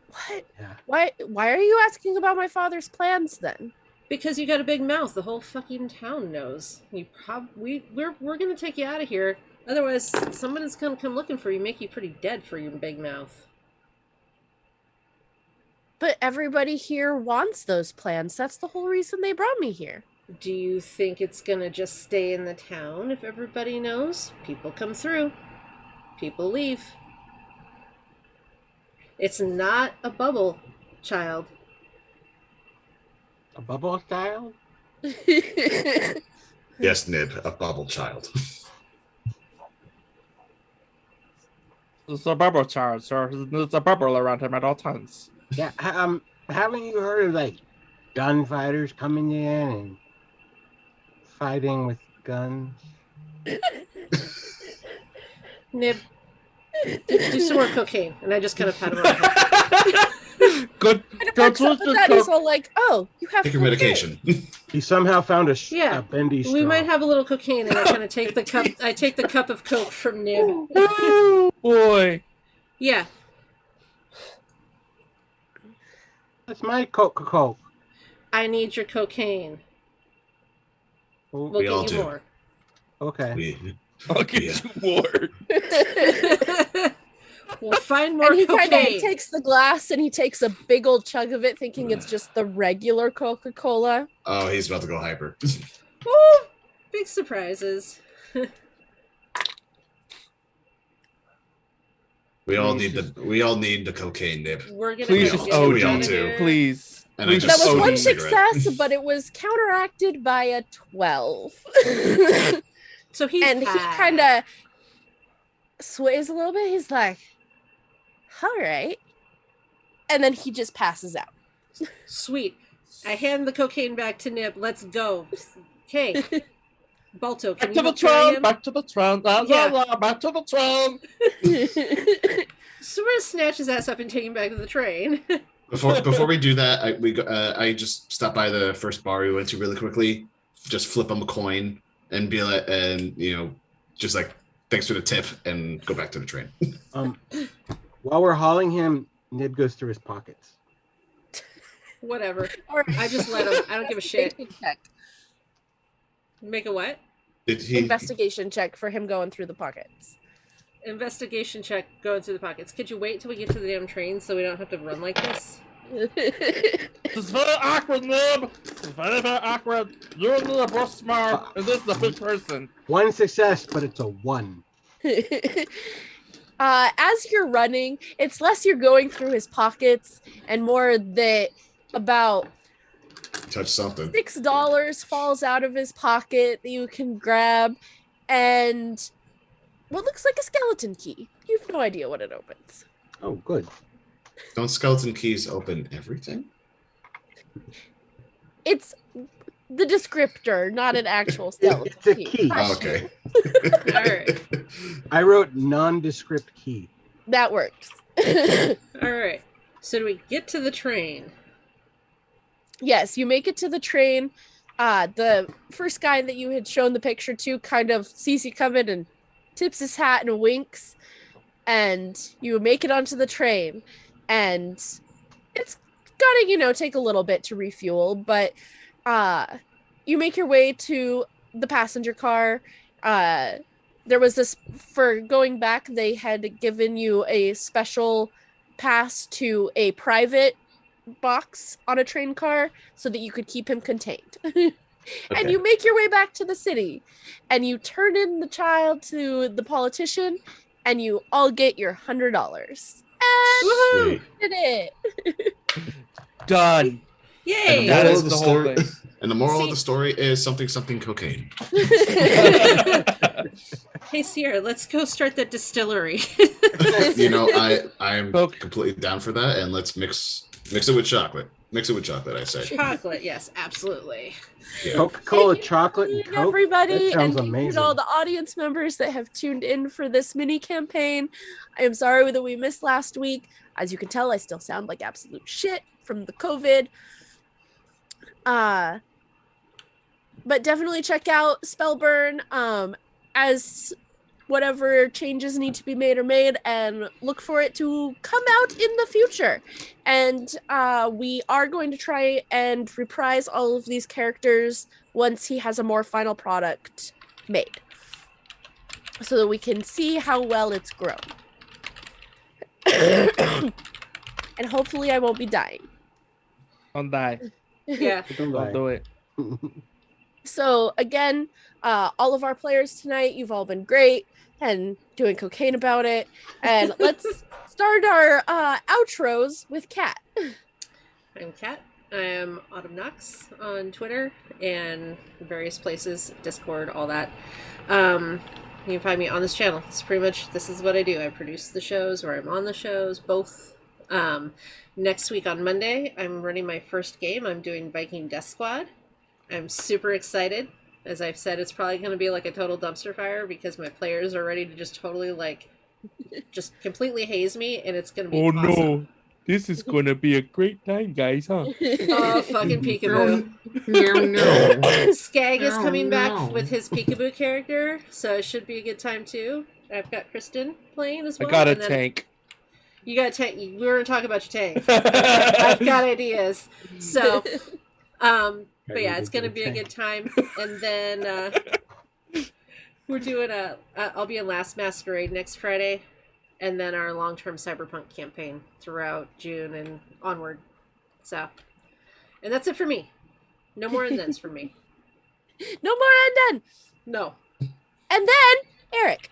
what? yeah. Why are you asking about my father's plans then? Because you got a big mouth, the whole fucking town knows. We're gonna take you out of here. Otherwise, someone's gonna come looking for you, make you pretty dead for your big mouth. But everybody here wants those plans. That's the whole reason they brought me here. Do you think it's gonna just stay in the town if everybody knows? People come through. People leave. It's not a bubble, child. A bubble style? Yes, Nib, a bubble child. It's a bubble child, sir. There's a bubble around him at all times. Yeah. Haven't you heard of like gunfighters coming in and fighting with guns? Nib, do some more cocaine. And I just kind of pat him on the head. Good. And it works out with that, he's all like, oh, you have Take your cocaine. medication. He somehow found a Yeah, bendy straw. We might have a little cocaine, and I kind of take the cup. I take the cup of Coke from Nib. Oh boy. Yeah, That's my Coke. I need your cocaine. Oh, We'll We all get you do. more. okay. I'll get Yeah. you more. We'll find more And he kind cocaine. of takes the glass and he takes a big old chug of it, thinking it's just the regular Coca-Cola. Oh, he's about to go hyper. Woo! Big surprises. We all need the cocaine, Nib. We're gonna Please get just you OG. We all out of do. here. Please. And I Please just That was OD one cigarette. success, but it was counteracted by a 12. So he's And he kind of sways a little bit. He's like, all right. And then he just passes out. sweet. I hand the cocaine back to Nib. Let's go. Okay. Balto, can Back you to the help carry throne. him? Back to the throne. La, Yeah. la, la, back to the throne. So we're gonna snatch his ass up and take him back to the train. Before we do that, I just stop by the first bar we went to really quickly, just flip him a coin and be like, and just like thanks for the tip, and go back to the train. While we're hauling him, Nib goes through his pockets. Whatever. All right. I just let him. I don't give a shit. Investigation check. Make a what? Did he? Investigation check for him going through the pockets. Investigation check going through the pockets. Could you wait till we get to the damn train so we don't have to run like this? This is very awkward, Nib. This is very, very awkward. You're a little bit smart, and this is a big person. One success, but it's a 1. As you're running, it's less you're going through his pockets and more that about Touch something. $6 falls out of his pocket that you can grab, and what looks like a skeleton key. You have no idea what it opens. Oh, good. Don't skeleton keys open everything? It's the descriptor, not an actual skeleton It's a key. Oh, okay. Alright. I wrote nondescript key. That works. Alright. So do we get to the train? Yes, you make it to the train. The first guy that you had shown the picture to kind of sees you coming and tips his hat and winks. And you make it onto the train. and it's gotta, take a little bit to refuel, but you make your way to the passenger car. There was this, for going back, they had given you a special pass to a private box on a train car so that you could keep him contained. And you make your way back to the city, and you turn in the child to the politician, and you all get your $100. And Sweet. did it. Done. Yay! That Moral is of the the whole story. thing. And the moral of the story is something cocaine. Hey, Sierra, let's go start that distillery. I'm completely down for that, and let's mix it with chocolate. Mix it with chocolate, I say. Chocolate, yes, absolutely. Yeah. Coca-Cola, chocolate, and Coke. Everybody, That sounds and amazing. all the audience members that have tuned in for this mini campaign. I am sorry that we missed last week. As you can tell, I still sound like absolute shit from the COVID. But definitely check out Spellburn as whatever changes need to be made are made, and look for it to come out in the future. And we are going to try and reprise all of these characters once he has a more final product made, so that we can see how well it's grown. And hopefully I won't be dying. Don't die. Yeah. Don't do it. So again, all of our players tonight, you've all been great and doing cocaine about it. And let's start our outros with Kat. I'm Kat. I am Autumn Knox on Twitter and various places, Discord, all that. You can find me on this channel. This is what I do. I produce the shows, or I'm on the shows, both. Next week on Monday, I'm running my first game. I'm doing Viking Death Squad. I'm super excited. As I've said, it's probably going to be like a total dumpster fire because my players are ready to just totally just completely haze me, and it's going to be awesome. No. This is going to be a great time, guys, huh? Oh, fucking peekaboo. No. Skag is coming back with his peekaboo character, so it should be a good time too. I've got Kristen playing as well. I got a tank. You got a tank. We were going to talk about your tank. I've got ideas. So, but yeah, it's going to be a good time. And then we're doing I'll be in Last Masquerade next Friday, and then our long-term Cyberpunk campaign throughout June and onward. So, and that's it for me. No more indents for me. No more undone. No. And then Eric.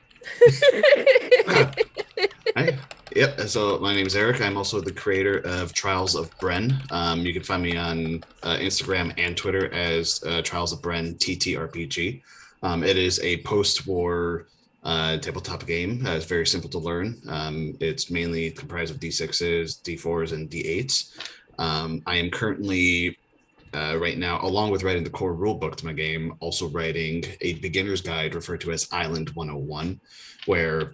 Hi. Yep. So my name is Eric. I'm also the creator of Trials of Bren. You can find me on Instagram and Twitter as Trials of Bren ttrpg. It is a post-war tabletop game. It's very simple to learn. It's mainly comprised of D6s, D4s, and D8s. I am currently right now, along with writing the core rulebook to my game, also writing a beginner's guide referred to as Island 101, where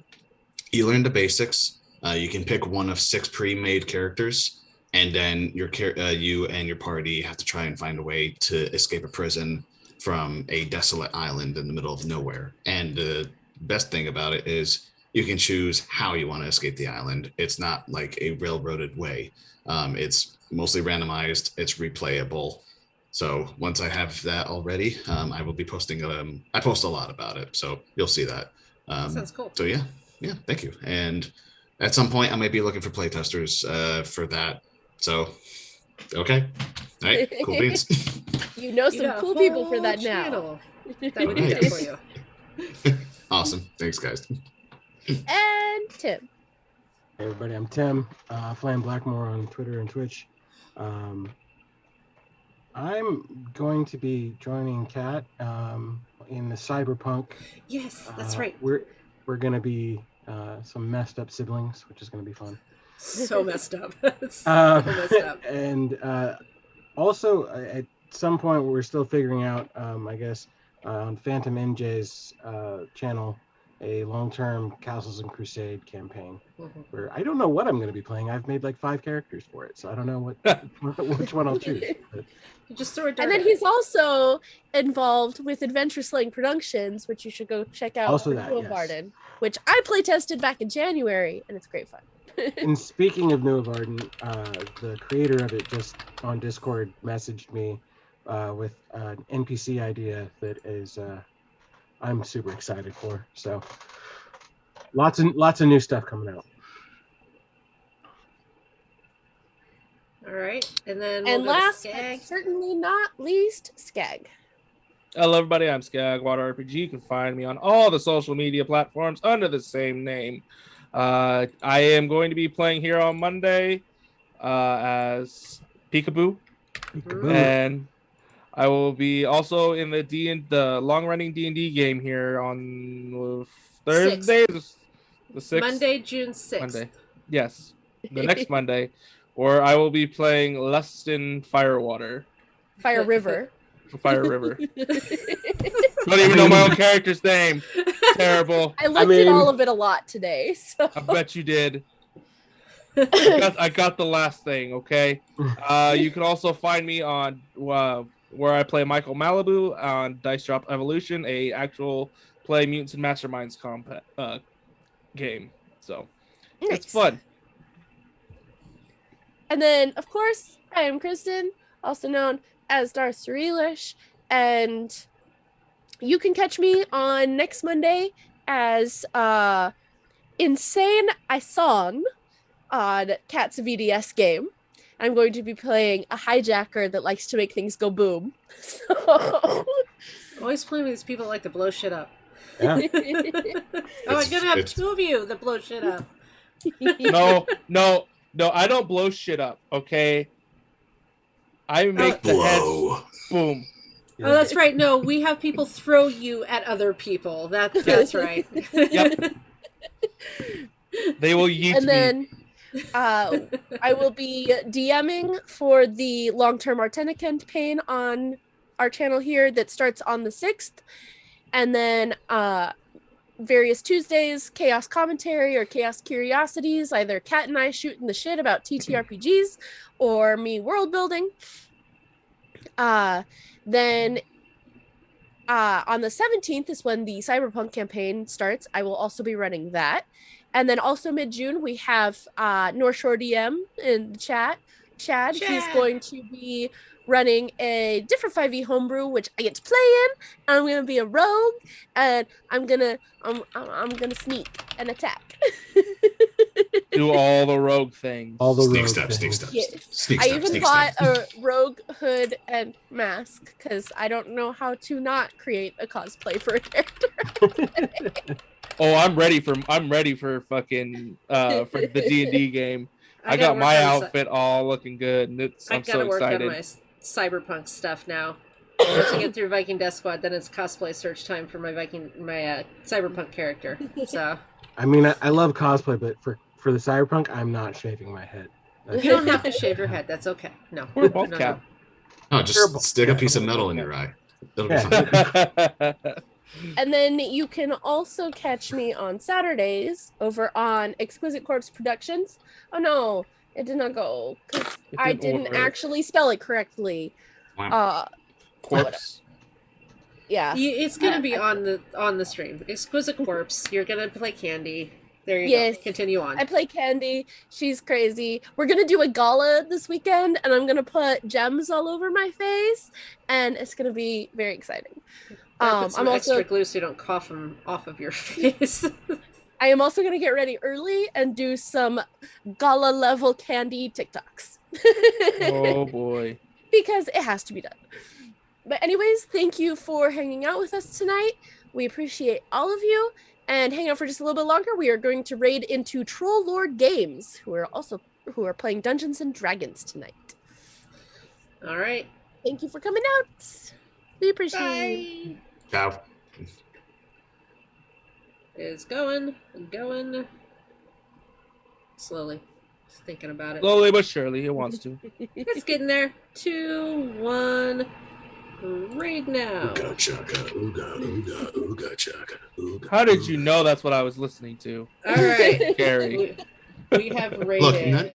you learn the basics. You can pick one of 6 pre-made characters, and then you and your party have to try and find a way to escape a prison from a desolate island in the middle of nowhere. And the best thing about it is you can choose how you want to escape the island. It's not like a railroaded way. It's mostly randomized. It's replayable. So once I have that already, I will be posting. I post a lot about it, so you'll see that. Sounds cool. So yeah, thank you. And at some point, I might be looking for playtesters for that. So, okay, all right, cool beans. You know some cool people for that now. That would do it for you. Awesome, thanks, guys. And Tim. Hey everybody, I'm Tim, Flam Blackmore on Twitter and Twitch. I'm going to be joining Kat in the Cyberpunk. Yes, that's right. We're going to be some messed up siblings, which is going to be fun. So messed up. So messed up. And also, at some point, we're still figuring out, I guess, on Phantom NJ's channel, a long-term Castles and Crusade campaign, where I don't know what I'm going to be playing. I've made like 5 characters for it, so I don't know which one I'll choose. But... Just throw a dart. And then he's also involved with Adventure Slaying Productions, which you should go check out. Also for that, Joe yes. Barden, which I play tested back in January, and it's great fun. And speaking of New Varden, the creator of it just on Discord messaged me with an NPC idea that is I'm super excited for. So lots of new stuff coming out. All right, and then And we'll go to last Skag. but certainly not least, Skag. Hello, everybody. I'm Skagwater RPG. You can find me on all the social media platforms under the same name. I am going to be playing here on Monday as Peekaboo, Peekaboo. and I will be also in the long-running D&D game here on Thursday, the 6th. Monday, June 6th. Monday. Yes, the next Monday, where I will be playing Lustin Firewater. Fire River. Fire River. Don't even know my own character's name. Terrible. I looked at all of it a lot today. So I bet you did. I got the last thing, okay? You can also find me on where I play Michael Malibu on Dice Drop Evolution, a actual play Mutants and Masterminds game. So it's fun. And then, of course, I am Kristen, also known as Darth Cerelish, and you can catch me on next Monday as Insane Ison on Cat's VDS game. I'm going to be playing a hijacker that likes to make things go boom. So Always playing with these people that like to blow shit up. Yeah. I'm gonna have two of you that blow shit up. No, I don't blow shit up, okay? I make the heads boom. Oh, that's right. No, we have people throw you at other people. That's right. Yep. They will yeet and then me. I will be DMing for the long-term Artena campaign on our channel here that starts on the 6th. And then various Tuesdays, Chaos Commentary or Chaos Curiosities, either Kat and I shooting the shit about TTRPGs or me world building. Then on the 17th is when the Cyberpunk campaign starts. I will also be running that. And then also mid-June, we have North Shore DM in the chat. Chad, he's going to be running a different 5e homebrew, which I get to play in. I'm gonna be a rogue, and I'm gonna sneak and attack. Do all the rogue things. All the Sneak rogue step. things. Yes. I even bought a rogue hood and mask because I don't know how to not create a cosplay for a character. Oh, I'm ready for fucking for the D&D game. I got my outfit all looking good, and I'm so excited. On my cyberpunk stuff now. Once I get through Viking Death Squad, then it's cosplay search time for my cyberpunk character. So I mean, I love cosplay, but for the cyberpunk, I'm not shaving my head. you don't have to shave your head. That's okay. No. We're both cap. No, just stick a piece of metal in your eye. That'll be fine. And then you can also catch me on Saturdays over on Exquisite Corpse Productions. Oh no, it did not go because I didn't actually spell it correctly. Corpse. Yeah, it's gonna be on the stream. Exquisite Corpse. You're gonna play Candy. There you go. Continue on. I play Candy. She's crazy. We're gonna do a gala this weekend, and I'm gonna put gems all over my face, and it's gonna be very exciting. I'm also extra glue so you don't cough them off of your face. I am also gonna get ready early and do some gala level Candy TikToks. Oh boy. Because it has to be done. But anyways, thank you for hanging out with us tonight. We appreciate all of you. And hang out for just a little bit longer. We are going to raid into Troll Lord Games, who are playing Dungeons and Dragons tonight. All right. Thank you for coming out. We appreciate you. Ciao. It's going slowly. Just thinking about it. Slowly but surely, it wants to. It's getting there. 2, 1. Raid now. Ooga chaka, ooga, ooga, ooga chaka, ooga. How did you know that's what I was listening to? All right. Gary. We have raided. Look,